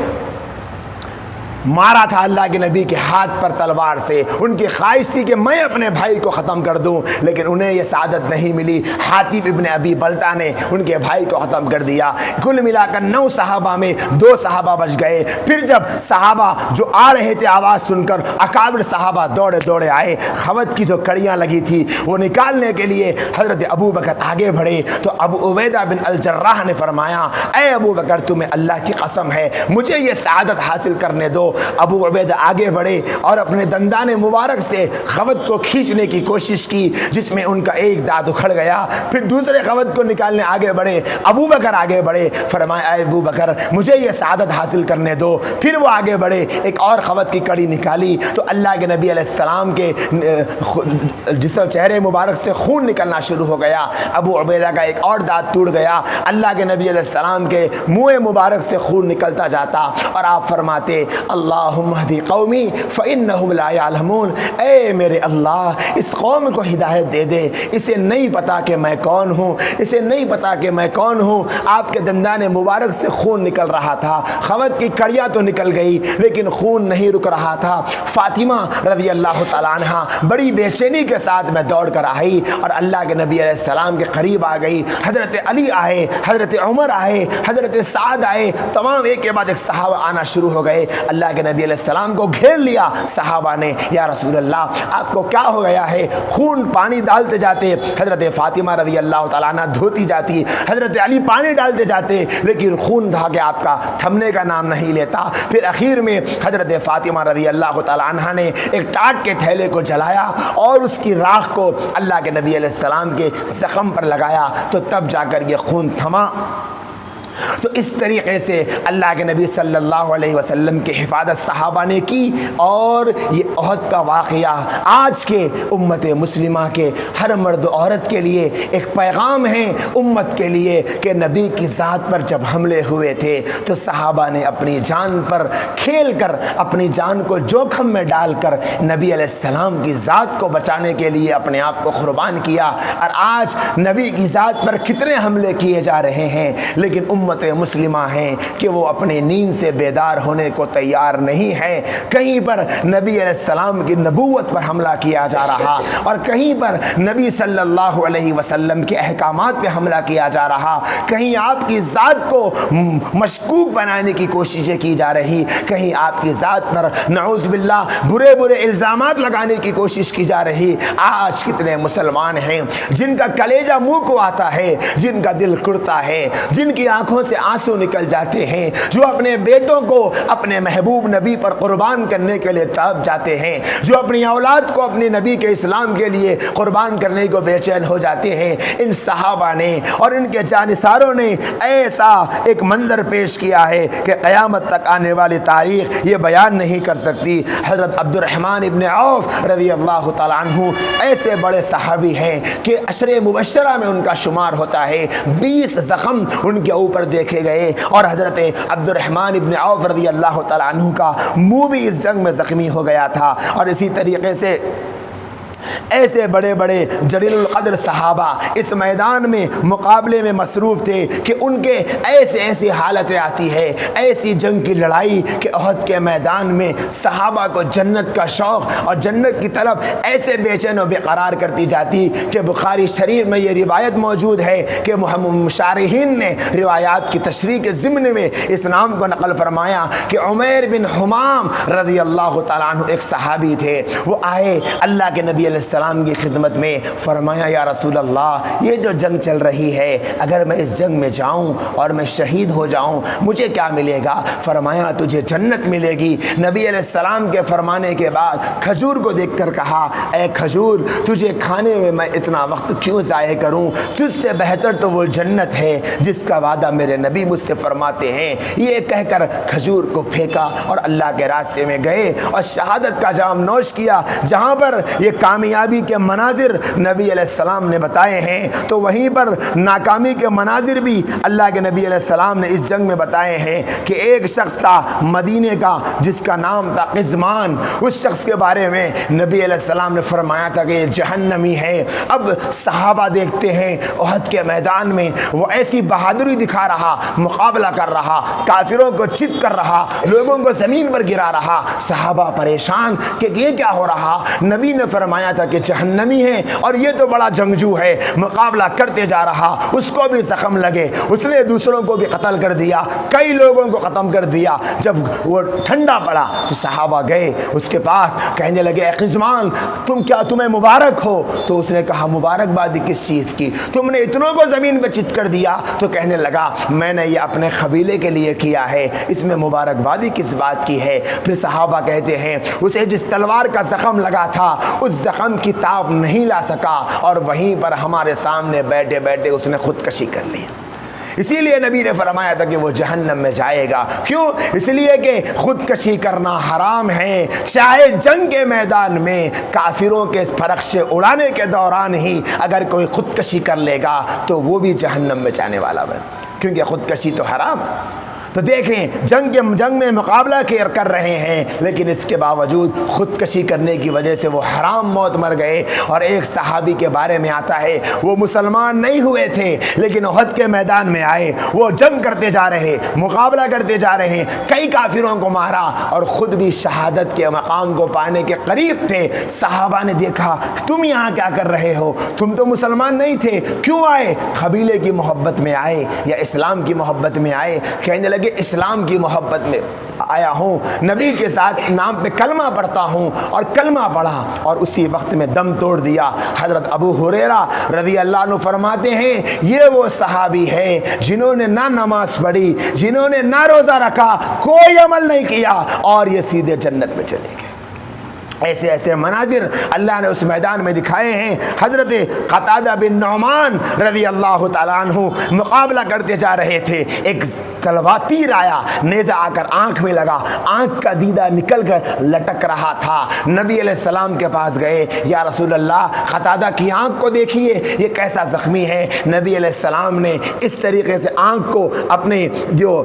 مارا تھا اللہ کے نبی کے ہاتھ پر تلوار سے, ان کی خواہش تھی کہ میں اپنے بھائی کو ختم کر دوں, لیکن انہیں یہ سعادت نہیں ملی. حاتب ابن ابی بلتہ نے ان کے بھائی کو ختم کر دیا. کل ملا کر 9 صحابہ میں 2 صحابہ بچ گئے. پھر جب صحابہ جو آ رہے تھے آواز سن کر اکابر صحابہ دوڑے آئے. خوت کی جو کڑیاں لگی تھی وہ نکالنے کے لیے حضرت ابو بکر آگے بڑھے تو ابو عبیدہ بن الجراح نے فرمایا, اے ابو بکر تمہیں اللہ کی قسم ہے مجھے یہ سعادت حاصل کرنے دو. ابو عبیدہ آگے بڑھے اور اپنے دندان مبارک سے خوت کو کھینچنے کی کوشش کی جس میں ان کا ایک دانت اکھڑ گیا. پھر دوسرے خوت کو نکالنے آگے بڑھے. ابو بکر آگے بڑھے, فرمایا اے ابو بکر مجھے یہ سعادت حاصل کرنے دو. پھر وہ آگے بڑھے, ایک اور خوت کی کڑی نکالی تو اللہ کے نبی علیہ السلام کے جسم چہرے مبارک سے خون نکلنا شروع ہو گیا. ابو عبیدہ کا ایک اور دانت ٹوٹ گیا. اللہ کے نبی علیہ السلام کے منہ مبارک سے خون نکلتا جاتا اور آپ فرماتے اللہم اہدی قومی فإنہم لا یعلمون, اے میرے اللہ اس قوم کو ہدایت دے دے, اسے نہیں پتا کہ میں کون ہوں, اسے نہیں پتا کہ میں کون ہوں. آپ کے دندان مبارک سے خون نکل رہا تھا, خوت کی کڑیاں تو نکل گئی لیکن خون نہیں رک رہا تھا. فاطمہ رضی اللہ تعالیٰ عنہ بڑی بے چینی کے ساتھ میں دوڑ کر آئی اور اللہ کے نبی علیہ السلام کے قریب آ گئی. حضرت علی آئے, حضرت عمر آئے, حضرت سعد آئے, تمام ایک کے بعد ایک صحابہ آنا شروع ہو گئے. اللہ کے نبی علیہ السلام کو گھیر لیا. صحابہ نے یا رسول اللہ آپ کو کیا ہو گیا ہے؟ خون پانی ڈالتے جاتے, حضرت فاطمہ رضی اللہ تعالیٰ عنہ دھوتی جاتی, حضرت علی پانی ڈالتے جاتے, لیکن خون دھاگے آپ کا تھمنے کا نام نہیں لیتا. پھر اخیر میں حضرت فاطمہ رضی اللہ تعالیٰ عنہ نے ایک ٹاٹ کے تھیلے کو جلایا اور اس کی راکھ کو اللہ کے نبی علیہ السلام کے زخم پر لگایا تو تب جا کر یہ خون تھما. تو اس طریقے سے اللہ کے نبی صلی اللہ علیہ وسلم کی حفاظت صحابہ نے کی. اور یہ احد کا واقعہ آج کے امت مسلمہ کے ہر مرد و عورت کے لیے ایک پیغام ہے امت کے لیے کہ نبی کی ذات پر جب حملے ہوئے تھے تو صحابہ نے اپنی جان پر کھیل کر, اپنی جان کو جوخم میں ڈال کر نبی علیہ السلام کی ذات کو بچانے کے لیے اپنے آپ کو قربان کیا. اور آج نبی کی ذات پر کتنے حملے کیے جا رہے ہیں, لیکن امت مسلمہ ہیں کہ وہ اپنے نیند سے بیدار ہونے کو تیار نہیں ہے. کہیں پر نبی علیہ السلام کی نبوت پر حملہ کیا جا رہا اور کہیں پر نبی صلی اللہ علیہ وسلم کے احکامات پہ حملہ کیا جا رہا. کہیں آپ کی ذات کو مشکوک بنانے کی کوششیں کی جا رہی, کہیں آپ کی ذات پر نعوذ باللہ برے برے الزامات لگانے کی کوشش کی جا رہی. آج کتنے مسلمان ہیں جن کا کلیجہ منہ کو آتا ہے, جن کا دل کڑتا ہے, جن کی آنکھوں آنکھوں سے آنسو نکل جاتے ہیں، جو اپنے بیٹوں کو اپنے محبوب نبی پر قربان کرنے کے لیے تڑپ جاتے ہیں، جو اپنی اولاد کو اپنے نبی کے اسلام کے لیے قربان کرنے کو بے چین ہو جاتے ہیں، ان صحابہ نے اور ان کے جانثاروں نے ایسا ایک منظر پیش کیا ہے کہ قیامت تک آنے والی تاریخ یہ بیان نہیں کر سکتی۔ حضرت عبد الرحمن ابن عوف رضی اللہ تعالیٰ عنہ ایسے بڑے صحابی ہیں کہ عشرے مبشرہ میں ان کا شمار ہوتا ہے۔ 20 زخم ان کے اوپر دیکھے گئے اور حضرت عبد الرحمن ابن عوف رضی اللہ تعالیٰ عنہ کا منہ بھی اس جنگ میں زخمی ہو گیا تھا۔ اور اسی طریقے سے ایسے بڑے بڑے جلیل القدر صحابہ اس میدان میں مقابلے میں مصروف تھے کہ ان کے ایسی حالتیں آتی ہے، ایسی جنگ کی لڑائی کہ احد کے میدان میں صحابہ کو جنت کا شوق اور جنت کی طرف ایسے بے چین و بے قرار کرتی جاتی کہ بخاری شریف میں یہ روایت موجود ہے کہ مشارحین نے روایات کی تشریح کے ضمن میں اس نام کو نقل فرمایا کہ عمیر بن حمام رضی اللہ تعالیٰ عنہ ایک صحابی تھے، وہ آئے اللہ کے نبی علیہ السلام کی خدمت میں، فرمایا یا رسول اللہ یہ جو جنگ چل رہی ہے اگر میں اس جنگ میں جاؤں اور میں شہید ہو جاؤں مجھے کیا ملے گا؟ فرمایا تجھے جنت ملے گی۔ نبی علیہ السلام کے فرمانے کے بعد کھجور کو دیکھ کر کہا اے کھجور تجھے کھانے میں میں اتنا وقت کیوں ضائع کروں؟ تجھ سے بہتر تو وہ جنت ہے جس کا وعدہ میرے نبی مجھ سے فرماتے ہیں۔ یہ کہہ کر کھجور کو پھینکا اور اللہ کے راستے میں گئے اور شہادت کا جام نوش کیا۔ جہاں پر یہ کامیابی کے مناظر نبی علیہ السلام نے بتائے ہیں تو وہیں پر ناکامی کے مناظر بھی اللہ کے نبی علیہ السلام نے اس جنگ میں بتائے ہیں کہ ایک شخص تھا مدینے کا جس کا نام تھا قزمان، اس شخص کے بارے میں نبی علیہ السلام نے فرمایا تھا کہ یہ جہنمی ہے۔ اب صحابہ دیکھتے ہیں احد کے میدان میں وہ ایسی بہادری دکھا رہا، مقابلہ کر رہا، کافروں کو چت کر رہا، لوگوں کو زمین پر گرا رہا۔ صحابہ پریشان کہ یہ کیا ہو رہا؟ نبی نے فرمایا تھا کہ جہنمی ہے اور یہ تو بڑا جنگجو ہے، مقابلہ کرتے جا رہا، اس کو بھی زخم لگے، اس نے دوسروں کو بھی قتل کر دیا، کئی لوگوں کو ختم کر دیا۔ جب وہ ٹھنڈا پڑا تو صحابہ گئے اس کے پاس، کہنے لگے اے قزمان تمہیں مبارک ہو؟ تو اس نے کہا مبارکبادی کس چیز کی؟ تم نے اتنوں کو زمین پہ چت کر دیا۔ تو کہنے لگا میں نے یہ اپنے قبیلے کے لیے کیا ہے، اس میں مبارکبادی کس بات کی ہے؟ پھر صحابہ کہتے ہیں اسے جس تلوار کا زخم لگا تھا اس زخم کی تاب نہیں لا سکا اور وہیں پر ہمارے سامنے بیٹھے بیٹھے اس نے خودکشی کر لی۔ اسی لیے نبی نے فرمایا تھا کہ وہ جہنم میں جائے گا۔ کیوں؟ اس لیے کہ خودکشی کرنا حرام ہے، چاہے جنگ کے میدان میں کافروں کے فرقشے اڑانے کے دوران ہی اگر کوئی خودکشی کر لے گا تو وہ بھی جہنم میں جانے والا ہے، کیونکہ خودکشی تو حرام ہے۔ تو دیکھیں جنگ میں مقابلہ کر رہے ہیں لیکن اس کے باوجود خودکشی کرنے کی وجہ سے وہ حرام موت مر گئے۔ اور ایک صحابی کے بارے میں آتا ہے وہ مسلمان نہیں ہوئے تھے لیکن احد کے میدان میں آئے، وہ جنگ کرتے جا رہے، مقابلہ کرتے جا رہے، کئی کافروں کو مارا اور خود بھی شہادت کے مقام کو پانے کے قریب تھے۔ صحابہ نے دیکھا تم یہاں کیا کر رہے ہو؟ تم تو مسلمان نہیں تھے، کیوں آئے؟ قبیلے کی محبت میں آئے یا اسلام کی محبت میں آئے؟ کہنے لگے اسلام کی محبت میں آیا ہوں، نبی کے ساتھ نام پہ کلمہ پڑھتا ہوں، اور کلمہ پڑھا اور اسی وقت میں دم توڑ دیا۔ حضرت ابو ہریرہ رضی اللہ عنہ فرماتے ہیں یہ وہ صحابی ہے جنہوں نے نہ نماز پڑھی، جنہوں نے نہ روزہ رکھا، کوئی عمل نہیں کیا اور یہ سیدھے جنت میں چلے گئے۔ ایسے ایسے مناظر اللہ نے اس میدان میں دکھائے ہیں۔ حضرت قتادہ بن نعمان رضی اللہ تعالیٰ عنہ مقابلہ کرتے جا رہے تھے، ایک تلوار تیر آیا، نیزہ آ کر آنکھ میں لگا، آنکھ کا دیدہ نکل کر لٹک رہا تھا۔ نبی علیہ السلام کے پاس گئے، یا رسول اللہ قتادہ کی آنکھ کو دیکھیے یہ کیسا زخمی ہے۔ نبی علیہ السلام نے اس طریقے سے آنکھ کو اپنے جو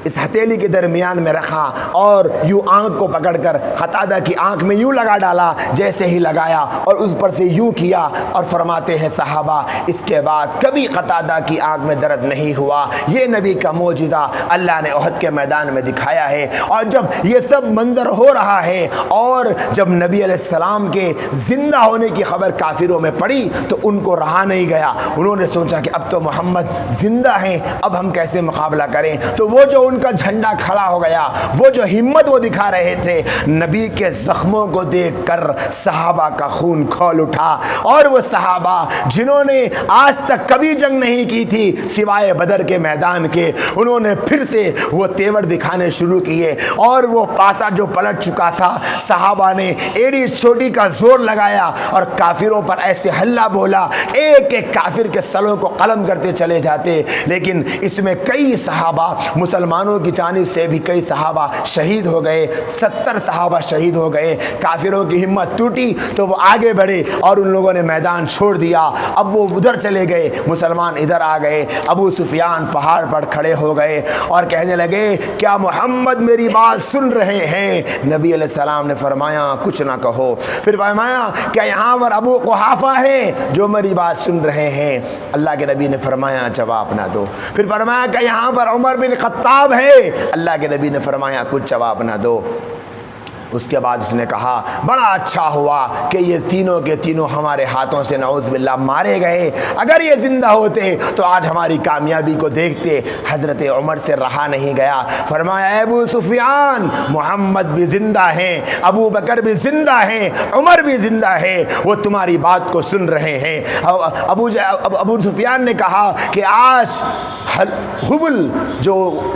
اس ہتھیلی کے درمیان میں رکھا اور یوں آنکھ کو پکڑ کر قتادہ کی آنکھ میں یوں لگا ڈالا، جیسے ہی لگایا اور اس پر سے یوں کیا، اور فرماتے ہیں صحابہ اس کے بعد کبھی قتادہ کی آنکھ میں درد نہیں ہوا۔ یہ نبی کا معجزہ اللہ نے احد کے میدان میں دکھایا ہے۔ اور جب یہ سب منظر ہو رہا ہے اور جب نبی علیہ السلام کے زندہ ہونے کی خبر کافروں میں پڑی تو ان کو رہا نہیں گیا، انہوں نے سوچا کہ اب تو محمد زندہ ہیں، اب ہم کیسے مقابلہ کریں؟ تو وہ جو ان کا جھنڈا کھڑا ہو گیا، وہ جو ہمت وہ دکھا رہے تھے، نبی کے زخموں کو دیکھ کر صحابہ کا خون کھول اٹھا، اور وہ صحابہ جنہوں نے آج تک کبھی جنگ نہیں کی تھی سوائے بدر کے میدان کے، انہوں نے پھر سے وہ تیور دکھانے شروع کیے، اور وہ پاسا جو پلٹ چکا تھا، صحابہ نے ایڑی چوٹی کا زور لگایا اور کافروں پر ایسے ہلہ بولا، ایک ایک کافر کے سلوں کو قلم کرتے چلے جاتے، لیکن اس میں کئی صحابہ مسلمانوں کی جانب سے بھی کئی صحابہ شہید ہو گئے، 70 صحابہ شہید ہو گئے۔ کافروں کی ہمت ٹوٹی تو وہ آگے بڑھے اور ان لوگوں نے میدان چھوڑ دیا، اب وہ ادھر چلے گئے، مسلمان ادھر آ گئے۔ ابو سفیان پہاڑ پر کھڑے ہو گئے اور کہنے لگے کیا محمد میری بات سن رہے ہیں؟ نبی علیہ السلام نے فرمایا کچھ نہ کہو۔ پھر فرمایا کیا یہاں پر ابو قحافہ ہے جو میری بات سن رہے ہیں؟ اللہ کے نبی نے فرمایا جواب نہ دو۔ پھر فرمایا کہ یہاں پر عمر بن خطاب ہے؟ اللہ کے نبی نے فرمایا کچھ جواب نہ دو۔ اس کے بعد اس نے کہا بڑا اچھا ہوا کہ یہ تینوں کے تینوں ہمارے ہاتھوں سے نعوذ باللہ مارے گئے، اگر یہ زندہ ہوتے تو آج ہماری کامیابی کو دیکھتے۔ حضرت عمر سے رہا نہیں گیا، فرمایا اے ابو سفیان، محمد بھی زندہ ہیں، ابو بکر بھی زندہ ہیں، عمر بھی زندہ ہے، وہ تمہاری بات کو سن رہے ہیں۔ ابو سفیان نے کہا کہ آج حبل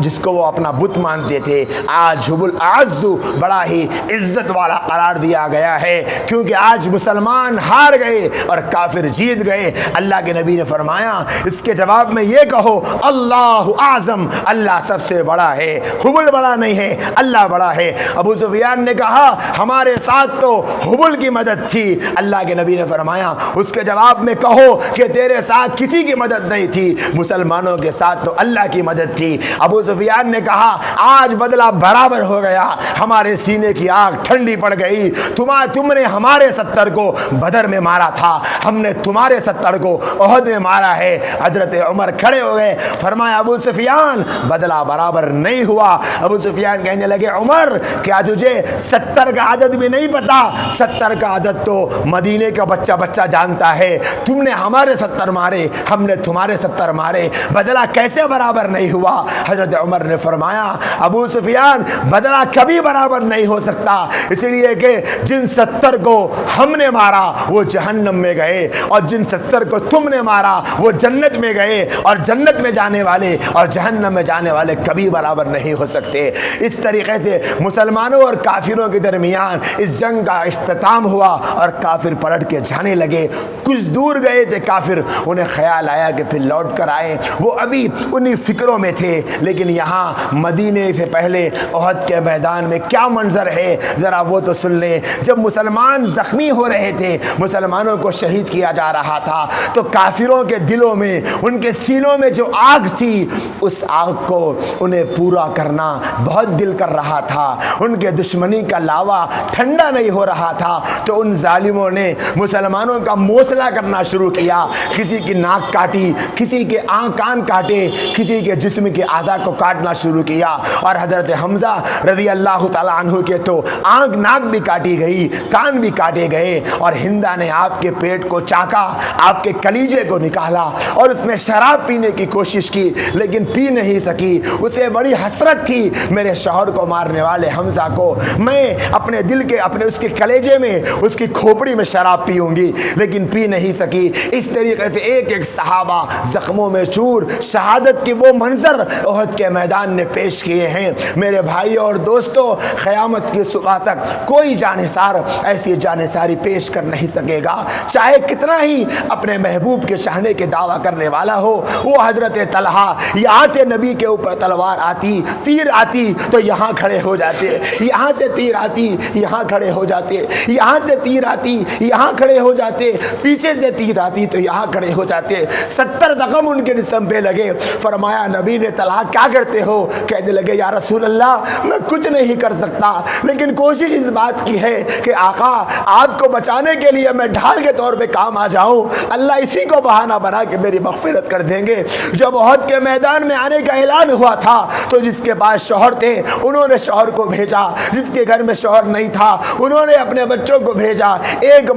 جس کو وہ اپنا بت مانتے تھے، آج حبل اعز بڑا ہی عزت والا قرار دیا گیا ہے، کیونکہ آج مسلمان ہار گئے اور کافر جیت گئے۔ اللہ کے نبی نے فرمایا اس کے جواب میں یہ کہو اللہ اعظم، اللہ سب سے بڑا ہے، حبل بڑا نہیں ہے، اللہ بڑا ہے۔ ابو سفیان نے کہا ہمارے ساتھ تو حبل کی مدد تھی۔ اللہ کے نبی نے فرمایا اس کے جواب میں کہو کہ تیرے ساتھ کسی کی مدد نہیں تھی، مسلمانوں کے ساتھ تو اللہ کی مدد تھی۔ ابو سفیان نے کہا آج بدلہ برابر ہو گیا، ہمارے سینے کی آگ ٹھنڈی پڑ گئی، تم نے ہمارے 70 کو بدر میں مارا تھا، ہم نے تمہارے 70 کو احد میں مارا ہے۔ حضرت عمر کھڑے ہو گئے، فرمایا ابو سفیان بدلہ برابر نہیں ہوا۔ ابو سفیان کہنے لگے عمر کیا تجھے 70 کا عدد بھی نہیں پتا؟ 70 کا عدد تو مدینے کا بچہ بچہ جانتا ہے، تم نے ہمارے 70 مارے، ہم نے تمہارے 70 مارے، بدلہ کیسے برابر نہیں ہوا؟ حضرت عمر نے فرمایا ابو سفیان بدلہ کبھی برابر نہیں ہو سکتا، اس لیے کہ جن 70 کو ہم نے مارا وہ جہنم میں گئے، اور جن 70 کو تم نے مارا وہ جنت میں گئے، اور جنت میں جانے والے اور جہنم میں جانے والے کبھی برابر نہیں ہو سکتے۔ اس طریقے سے مسلمانوں اور کافروں کے درمیان اس جنگ کا اختتام ہوا اور کافر پلٹ کے جانے لگے۔ کچھ دور گئے تھے کافر، انہیں خیال آیا کہ پھر لوٹ کر آئے، وہ ابھی انہی فکروں میں تھے، لیکن یہاں مدینے سے پہلے احد کے میدان میں کیا منظر ہے ذرا وہ تو سن لیں۔ جب مسلمان زخمی ہو رہے تھے، مسلمانوں کو شہید کیا جا رہا تھا، تو کافروں کے دلوں میں، ان کے سینوں میں جو آگ تھی، اس آگ کو انہیں پورا کرنا بہت دل کر رہا تھا، ان کے دشمنی کا لاوا ٹھنڈا نہیں ہو رہا تھا، تو ان ظالموں نے مسلمانوں کا موصلہ کرنا شروع کیا، کسی کی ناک کاٹی، کسی کے آنکھ کان کاٹے، کسی کے جسم کے اعضاء کو کاٹنا شروع کیا، اور حضرت حمزہ رضی اللہ تعالیٰ عنہ کے تو آنکھ ناک بھی کاٹی گئی، کان بھی کاٹے گئے، اور ہندا نے آپ کے پیٹ کو چاکا، آپ کے کلیجے کو نکالا، اور اس میں شراب پینے کی کوشش کی لیکن پی نہیں سکی۔ اسے بڑی حسرت تھی میرے شوہر کو مارنے والے حمزہ کو، میں اپنے دل کے اس کے کلیجے میں، اس کی کھوپڑی میں شراب پیوں گی، لیکن پی نہیں سکی۔ اس طریقے سے ایک ایک صحابہ زخموں میں چور شہادت کے وہ منظر احد کے میدان نے پیش کیے ہیں۔ میرے بھائی اور دوستو، قیامت کی صبح تک کوئی جانثار ایسی جانثاری پیش کر نہیں سکے گا، چاہے کتنا ہی اپنے محبوب کے چاہنے کے دعویٰ کرنے والا ہو۔ وہ حضرت طلحہ یہاں سے نبی کے اوپر تلوار آتی، تیر آتی تو یہاں کھڑے ہو جاتے، یہاں سے تیر آتی یہاں کھڑے ہو جاتے، یہاں سے تیر آتی یہاں کھڑے ہو جاتے، پیچھے سے تیر آتی تو یہاں کھڑے ہو جاتے۔ 70 زخم ان کے جسم پہ لگے۔ فرمایا نبی نے طلحہ کیا کرتے ہو؟ کہنے لگے یا رسول اللہ میں کچھ نہیں کر سکتا، لیکن کوشش اس بات کی ہے کہ آقا آپ کو بچانے کے لیے میں ڈھال کے طور پہ کام آ جاؤں، اللہ اسی کو بہانہ بنا کے میری مغفرت کر دیں گے۔ جب احد کے میدان میں آنے کا اعلان ہوا تھا تو جس کے پاس شوہر تھے انہوں نے شوہر کو بھیجا، جس کے گھر میں شوہر نہیں تھا انہوں نے اپنے بچوں کو بھیجا۔ ایک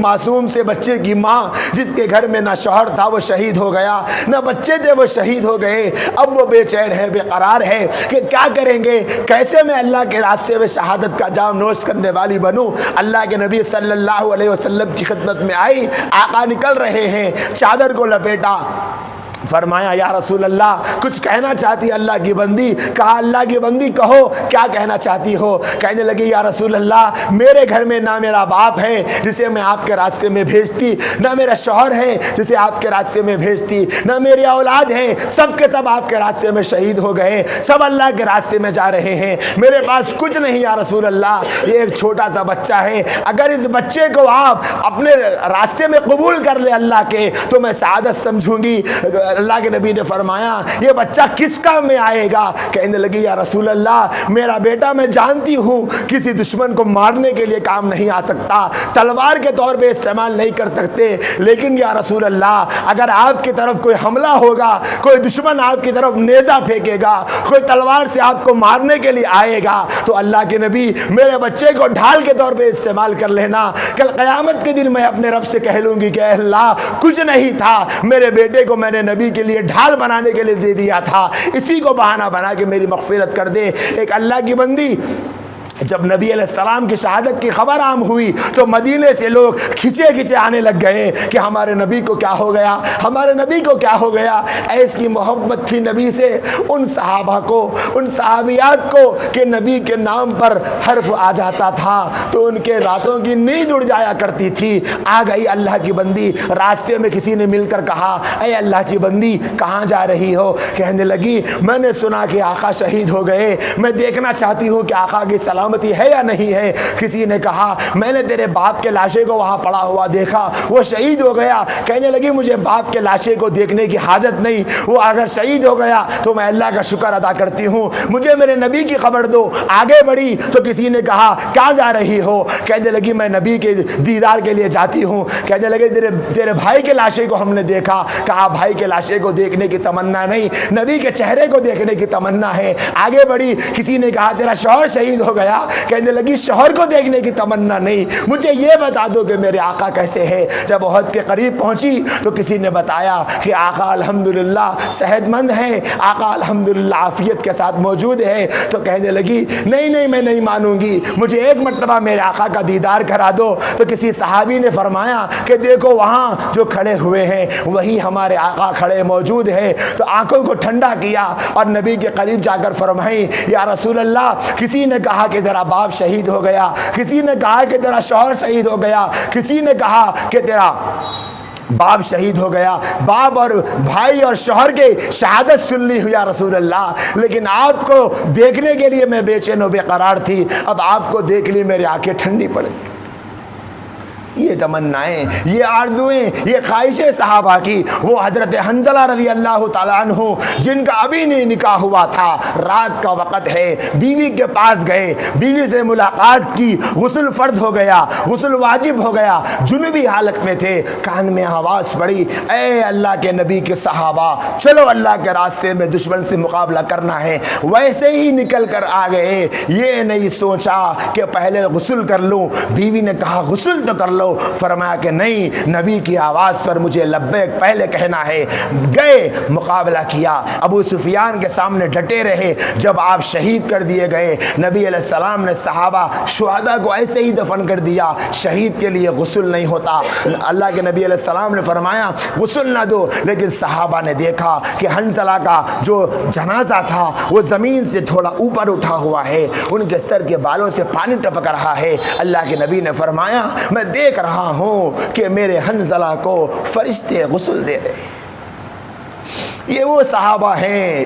معصوم سے بچے کی ماں جس کے گھر میں نہ شوہر تھا وہ شہید ہو گیا، نہ بچے تھے وہ شہید ہو گئے۔ اب وہ بے چین ہے، بے قرار ہے کہ کیا کریں گے، کیسے میں اللہ کے راستے میں شہادت کا جام نوش کرنے والی بنوں۔ اللہ کے نبی صلی اللہ علیہ وسلم کی خدمت میں آئی، آقا نکل رہے ہیں، چادر کو لپیٹا، فرمایا یا رسول اللہ کچھ کہنا چاہتی اللہ کی بندی؟ کہا اللہ کی بندی کہو کیا کہنا چاہتی ہو؟ کہنے لگی یا رسول اللہ میرے گھر میں نہ میرا باپ ہے جسے میں آپ کے راستے میں بھیجتی، نہ میرا شوہر ہے جسے آپ کے راستے میں بھیجتی، نہ میری اولاد ہے، سب کے سب آپ کے راستے میں شہید ہو گئے، سب اللہ کے راستے میں جا رہے ہیں، میرے پاس کچھ نہیں یا رسول اللہ، یہ ایک چھوٹا سا بچہ ہے، اگر اس بچے کو آپ اپنے راستے میں قبول کر لے اللہ کے تو میں سعادت سمجھوں گی۔ اللہ کے نبی نے فرمایا یہ بچہ کس کام میں آئے گا؟ کہنے لگی یا رسول اللہ میرا بیٹا میں جانتی ہوں کسی دشمن کو مارنے کے لیے کام نہیں آ سکتا، تلوار کے طور پہ استعمال نہیں کر سکتے، لیکن یا رسول اللہ اگر آپ کی طرف کوئی حملہ ہوگا، کوئی دشمن آپ کی طرف نیزہ پھینکے گا، کوئی تلوار سے آپ کو مارنے کے لیے آئے گا تو اللہ کے نبی میرے بچے کو ڈھال کے طور پہ استعمال کر لینا، کل قیامت کے دن میں اپنے رب سے کہہ لوں گی کہ اے اللہ کچھ نہیں تھا، میرے بیٹے کو میں نے نبی کے لیے ڈھال بنانے کے لیے دے دیا تھا، اسی کو بہانہ بنا کے میری مغفرت کر دے۔ ایک اللہ کی بندی جب نبی علیہ السلام کی شہادت کی خبر عام ہوئی تو مدینے سے لوگ کھچے آنے لگ گئے کہ ہمارے نبی کو کیا ہو گیا، ہمارے نبی کو کیا ہو گیا۔ ایسی محبت تھی نبی سے ان صحابہ کو، ان صحابیات کو کہ نبی کے نام پر حرف آ جاتا تھا تو ان کے راتوں کی نیند اڑ جایا کرتی تھی۔ آ گئی اللہ کی بندی، راستے میں کسی نے مل کر کہا اے اللہ کی بندی کہاں جا رہی ہو؟ کہنے لگی میں نے سنا کہ آقا شہید ہو گئے، میں دیکھنا چاہتی ہوں کہ آقا کی سلامتی ہے یا نہیں ہے۔ کسی نے کہا میں نے تیرے باپ کے لاشے کو وہاں پڑا ہوا دیکھا، وہ شہید ہو گیا۔ کہنے لگی مجھے باپ کے لاشے کو دیکھنے کی حاجت نہیں، وہ اگر شہید ہو گیا تو میں اللہ کا شکر ادا کرتی ہوں، مجھے میرے نبی کی خبر دو۔ آگے بڑھی تو کسی نے کہا کہاں جا رہی ہو؟ کہنے لگی میں نبی کے دیدار کے لیے جاتی ہوں۔ کہنے لگے تیرے بھائی کے لاشے کو ہم نے دیکھا۔ کہا بھائی کے لاشے کو دیکھنے کی تمنا نہیں، نبی کے چہرے کو دیکھنے کی تمنا ہے۔ آگے بڑھی کسی نے کہا تیرا شوہر شہید ہو گیا۔ کہنے لگی شوہر کو دیکھنے کی تمنا نہیں، مجھے یہ بتا دو کہ میرے آقا کیسے ہے۔ جب احد کے قریب پہنچی تو کسی نے بتایا کہ آقا الحمدللہ صحت مند ہے، آقا الحمدللہ عافیت کے ساتھ موجود ہے۔ تو کہنے لگی نہیں میں نہیں مانوں گی، مجھے ایک مرتبہ میرے آقا کا دیدار کرا دو۔ تو کسی صحابی نے فرمایا کہ دیکھو وہاں جو کھڑے ہوئے ہیں وہی ہمارے آقا کھڑے موجود ہے۔ تو آنکھوں کو ٹھنڈا کیا اور نبی کے قریب جا کر فرمائی یا رسول اللہ کسی نے کہا کہ تیرا باپ شہید ہو گیا، کسی نے کہا کہ تیرا شوہر شہید ہو گیا، کسی نے کہا کہ تیرا باپ شہید ہو گیا، باپ اور بھائی اور شوہر کے شہادت سن لی یا رسول اللہ، لیکن آپ کو دیکھنے کے لیے میں بے چین و بے قرار تھی، اب آپ کو دیکھ لی میری آنکھیں ٹھنڈی پڑ گئی۔ یہ تمنائیں، یہ آرزویں، یہ خواہشیں صحابہ کی، وہ حضرت حنظلہ رضی اللہ تعالیٰ عنہ جن کا ابھی نہیں نکاح ہوا تھا، رات کا وقت ہے، بیوی کے پاس گئے، بیوی سے ملاقات کی، غسل فرض ہو گیا، غسل واجب ہو گیا، جنوبی حالت میں تھے، کان میں آواز پڑی اے اللہ کے نبی کے صحابہ چلو اللہ کے راستے میں دشمن سے مقابلہ کرنا ہے۔ ویسے ہی نکل کر آ گئے، یہ نہیں سوچا کہ پہلے غسل کر لوں۔ بیوی نے کہا غسل تو کر لو، فرمایا کہ نہیں، نبی کی آواز پر مجھے لبیک پہلے کہنا ہے۔ گئے، مقابلہ کیا، ابو سفیان کے سامنے ڈٹے رہے۔ جب آپ شہید کر دیے گئے، نبی علیہ السلام نے صحابہ شہداء کو ایسے ہی دفن کر دیا، شہید کے لیے غسل نہیں ہوتا۔ اللہ کے نبی علیہ السلام نے فرمایا غسل نہ دو، لیکن صحابہ نے دیکھا کہ حنظلہ کا جو جنازہ تھا وہ زمین سے تھوڑا اوپر اٹھا ہوا ہے، ان کے سر کے بالوں سے پانی ٹپک رہا ہے۔ اللہ کے نبی نے فرمایا میں دیکھ رہا ہوں کہ میرے حنظلہ کو فرشتے غسل دے رہے ہیں۔ یہ وہ صحابہ ہیں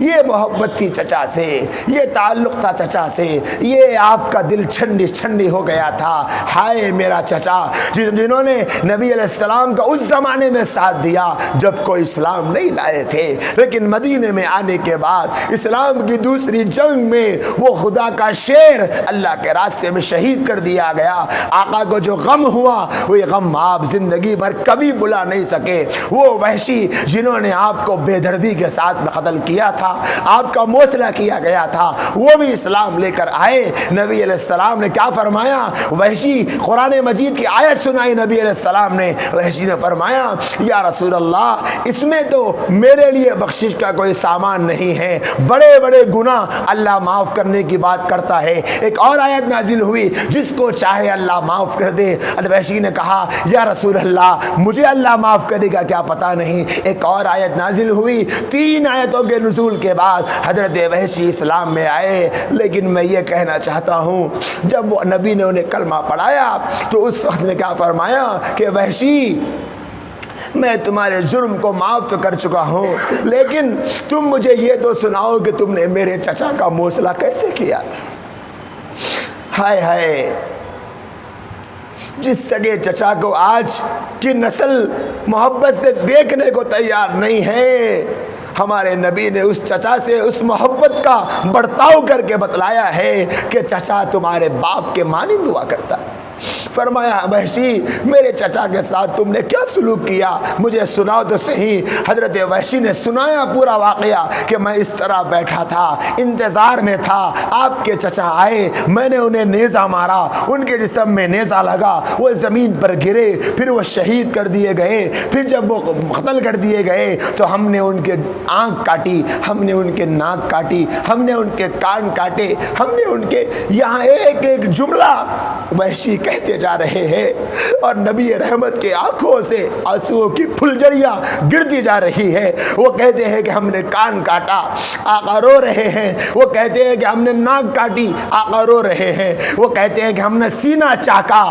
یہ محبت تھی چچا سے، یہ تعلق تھا چچا سے، یہ آپ کا دل چھنڈی چھنڈی ہو گیا تھا۔ ہائے میرا چچا جنہوں نے نبی علیہ السلام کا اس زمانے میں ساتھ دیا جب کوئی اسلام نہیں لائے تھے، لیکن مدینے میں آنے کے بعد اسلام کی دوسری جنگ میں وہ خدا کا شیر اللہ کے راستے میں شہید کر دیا گیا۔ آقا کو جو غم ہوا وہ یہ غم آپ زندگی بھر کبھی بلا نہیں سکے۔ وہ وحشی جنہوں نے آپ کو بے دردی کے ساتھ میں قتل کیا تھا، آپ کا موصلہ کیا گیا تھا، وہ بھی اسلام لے کر آئے۔ نبی علیہ السلام نے کیا فرمایا؟ وحشی قرآن مجید کی آیت سنائی نبی علیہ السلام نے۔ وحشی نے فرمایا یا رسول اللہ اس میں تو میرے لیے بخشش کا کوئی سامان نہیں ہے، بڑے بڑے گناہ اللہ معاف کرنے کی بات کرتا ہے۔ ایک اور آیت نازل ہوئی جس کو چاہے اللہ معاف کر دے۔ وحشی نے کہا یا رسول اللہ مجھے اللہ معاف کرے گا کیا پتہ نہیں۔ ایک اور آیت نازل ہوئی، 3 آیتوں کے نزول کے بعد حضرت وحشی اسلام میں آئے۔ لیکن میں یہ کہنا چاہتا ہوں جب وہ نبی نے انہیں کلمہ پڑھایا تو اس وقت میں کیا فرمایا کہ وحشی میں تمہارے جرم کو معاف تو کر چکا ہوں، لیکن تم مجھے یہ تو سناؤ کہ تم نے میرے چچا کا موصلہ کیسے کیا تھا۔ ہائے ہائے، جس سگے چچا کو آج کی نسل محبت سے دیکھنے کو تیار نہیں ہے، ہمارے نبی نے اس چچا سے اس محبت کا برتاؤ کر کے بتلایا ہے کہ چچا تمہارے باپ کے مانند ہوا کرتا۔ فرمایا وحشی میرے چچا کے ساتھ تم نے کیا سلوک کیا، مجھے سناؤ تو صحیح۔ حضرت وحشی نے سنایا پورا واقعہ کہ میں اس طرح بیٹھا تھا، انتظار میں تھا، آپ کے چچا آئے، میں نے انہیں نیزہ مارا، ان کے جسم میں نیزہ لگا، وہ زمین پر گرے، پھر وہ شہید کر دیے گئے۔ پھر جب وہ قتل کر دیے گئے تو ہم نے ان کے آنکھ کاٹی، ہم نے ان کے ناک کاٹی، ہم نے ان کے کان کاٹے، ہم نے ان کے یہاں ایک ایک جملہ وحشی کہتے جا رہے ہیں، اور نبی رحمت کے آنکھوں سے آنسوؤں کی پھلجھڑیاں گرتی جا رہی ہے۔ وہ کہتے ہیں کہ ہم نے کان کاٹا، آقا رو رہے ہیں۔ وہ کہتے ہیں کہ ہم نے ناک کاٹی، آقا رو رہے ہیں۔ وہ کہتے ہیں کہ ہم نے سینہ چاکا،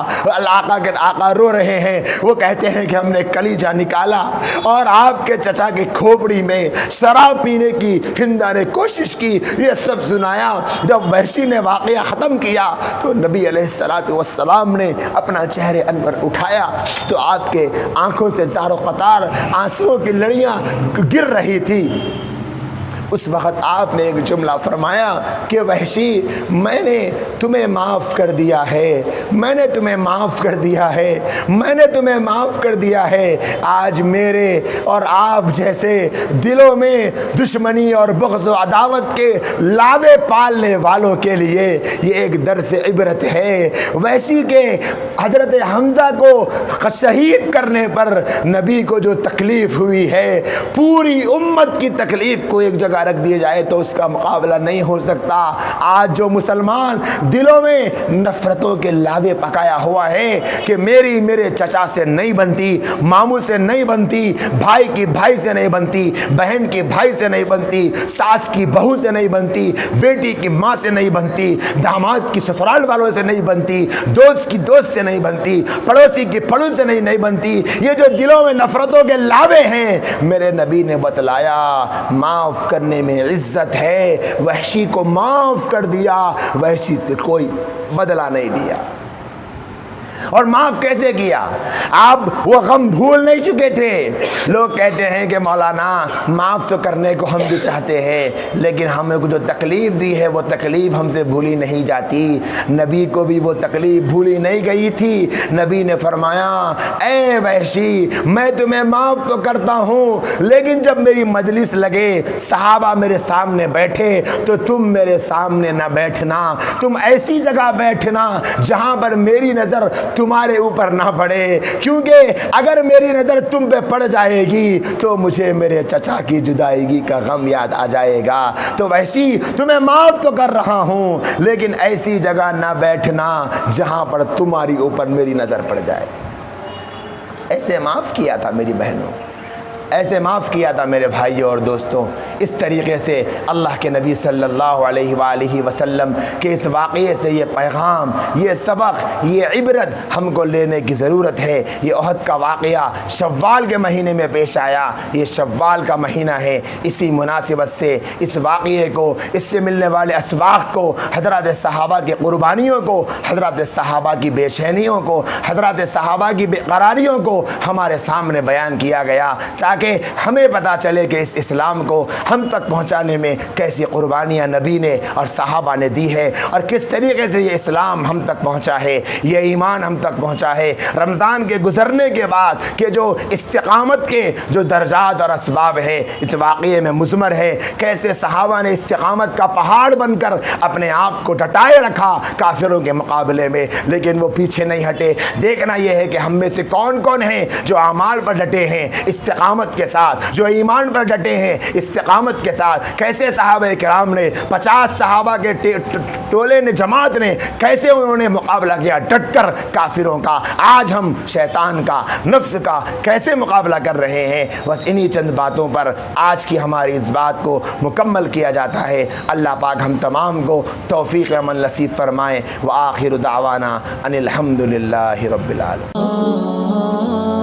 آقا رو رہے ہیں۔ وہ کہتے ہیں کہ ہم نے کلیجہ نکالا، اور آپ کے چچا کی کھوپڑی میں شراب پینے کی ہندا نے کوشش کی۔ یہ سب سنایا۔ جب وحشی نے واقعہ ختم کیا تو نبی علیہ السلام نے اپنا چہرے انور اٹھایا تو آپ کے آنکھوں سے زار و قطار آنسوؤں کی لڑیاں گر رہی تھی۔ اس وقت آپ نے ایک جملہ فرمایا کہ وحشی میں نے تمہیں معاف کر دیا ہے، میں نے تمہیں معاف کر دیا ہے، میں نے تمہیں معاف کر دیا ہے۔ آج میرے اور آپ جیسے دلوں میں دشمنی اور بغض و عداوت کے لاوے پالنے والوں کے لیے یہ ایک درس عبرت ہے۔ وحشی کے حضرت حمزہ کو شہید کرنے پر نبی کو جو تکلیف ہوئی ہے، پوری امت کی تکلیف کو ایک جگہ رکھ دیے جائے تو اس کا مقابلہ نہیں ہو سکتا۔ آج جو مسلمان دلوں میں نفرتوں کے لاوے پکایا ہوا ہے کہ میری میرے چچا سے نہیں بنتی، ماموں سے نہیں بنتی، بھائی کی بھائی سے نہیں بنتی، بہن کی بھائی سے نہیں بنتی، ساس کی بہو سے نہیں بنتی، بیٹی کی ماں سے نہیں بنتی، داماد کی سسرال والوں سے نہیں بنتی، دوست کی دوست سے نہیں بنتی، پڑوسی کی پڑوس سے نہیں بنتی۔ یہ جو دلوں میں نفرتوں کے لاوے ہیں، میرے نبی نے بتلایا معاف کرنے میں عزت ہے۔ وحشی کو معاف کر دیا، وحشی سے کوئی بدلہ نہیں لیا۔ اور معاف کیسے کیا؟ آپ وہ غم بھول نہیں چکے تھے۔ لوگ کہتے ہیں کہ مولانا معاف تو کرنے کو ہم بھی چاہتے ہیں، لیکن ہمیں کو جو تکلیف دی ہے وہ تکلیف ہم سے بھولی نہیں جاتی۔ نبی کو بھی وہ تکلیف بھولی نہیں گئی تھی۔ نبی نے فرمایا اے وحشی میں تمہیں معاف تو کرتا ہوں، لیکن جب میری مجلس لگے، صحابہ میرے سامنے بیٹھے تو تم میرے سامنے نہ بیٹھنا، تم ایسی جگہ بیٹھنا جہاں پر میری نظر تمہارے اوپر نہ پڑے، کیونکہ اگر میری نظر تم پہ پڑ جائے گی تو مجھے میرے چچا کی جدائیگی کا غم یاد آ جائے گا۔ تو ویسی تمہیں معاف تو کر رہا ہوں، لیکن ایسی جگہ نہ بیٹھنا جہاں پر تمہاری اوپر میری نظر پڑ جائے۔ ایسے معاف کیا تھا میری بہنوں۔ ایسے معاف کیا تھا میرے بھائیوں اور دوستوں۔ اس طریقے سے اللہ کے نبی صلی اللہ علیہ وآلہ وسلم کے اس واقعے سے یہ پیغام، یہ سبق، یہ عبرت ہم کو لینے کی ضرورت ہے۔ یہ احد کا واقعہ شوال کے مہینے میں پیش آیا، یہ شوال کا مہینہ ہے۔ اسی مناسبت سے اس واقعے کو، اس سے ملنے والے اسباق کو، حضرات صحابہ کی قربانیوں کو، حضرات صحابہ کی بے چینیوں کو، حضرات صحابہ کی بے قراریوں کو ہمارے سامنے بیان کیا گیا، تاکہ ہمیں پتہ چلے کہ اس اسلام کو ہم تک پہنچانے میں کیسی قربانیاں نبی نے اور صحابہ نے دی ہے، اور کس طریقے سے یہ اسلام ہم تک پہنچا ہے، یہ ایمان ہم تک پہنچا ہے۔ رمضان کے گزرنے کے بعد کہ جو استقامت کے جو درجات اور اسباب ہے اس واقعے میں مضمر ہے، کیسے صحابہ نے استقامت کا پہاڑ بن کر اپنے آپ کو ڈٹائے رکھا کافروں کے مقابلے میں، لیکن وہ پیچھے نہیں ہٹے۔ دیکھنا یہ ہے کہ ہم میں سے کون کون ہیں جو اعمال پر ڈٹے ہیں استقامت کے ساتھ، جو ایمان پر ڈٹے ہیں استقامت کے ساتھ۔ کیسے صحابہ کرام نے 50 صحابہ کے ٹولے نے، جماعت نے، کیسے انہوں نے مقابلہ کیا ڈٹ کر کافروں کا۔ آج ہم شیطان کا، نفس کا کیسے مقابلہ کر رہے ہیں، بس انہی چند باتوں پر آج کی ہماری اس بات کو مکمل کیا جاتا ہے۔ اللہ پاک ہم تمام کو توفیق عمل نصیب فرمائے۔ وآخر دعوانا ان الحمد للہ رب العالمین۔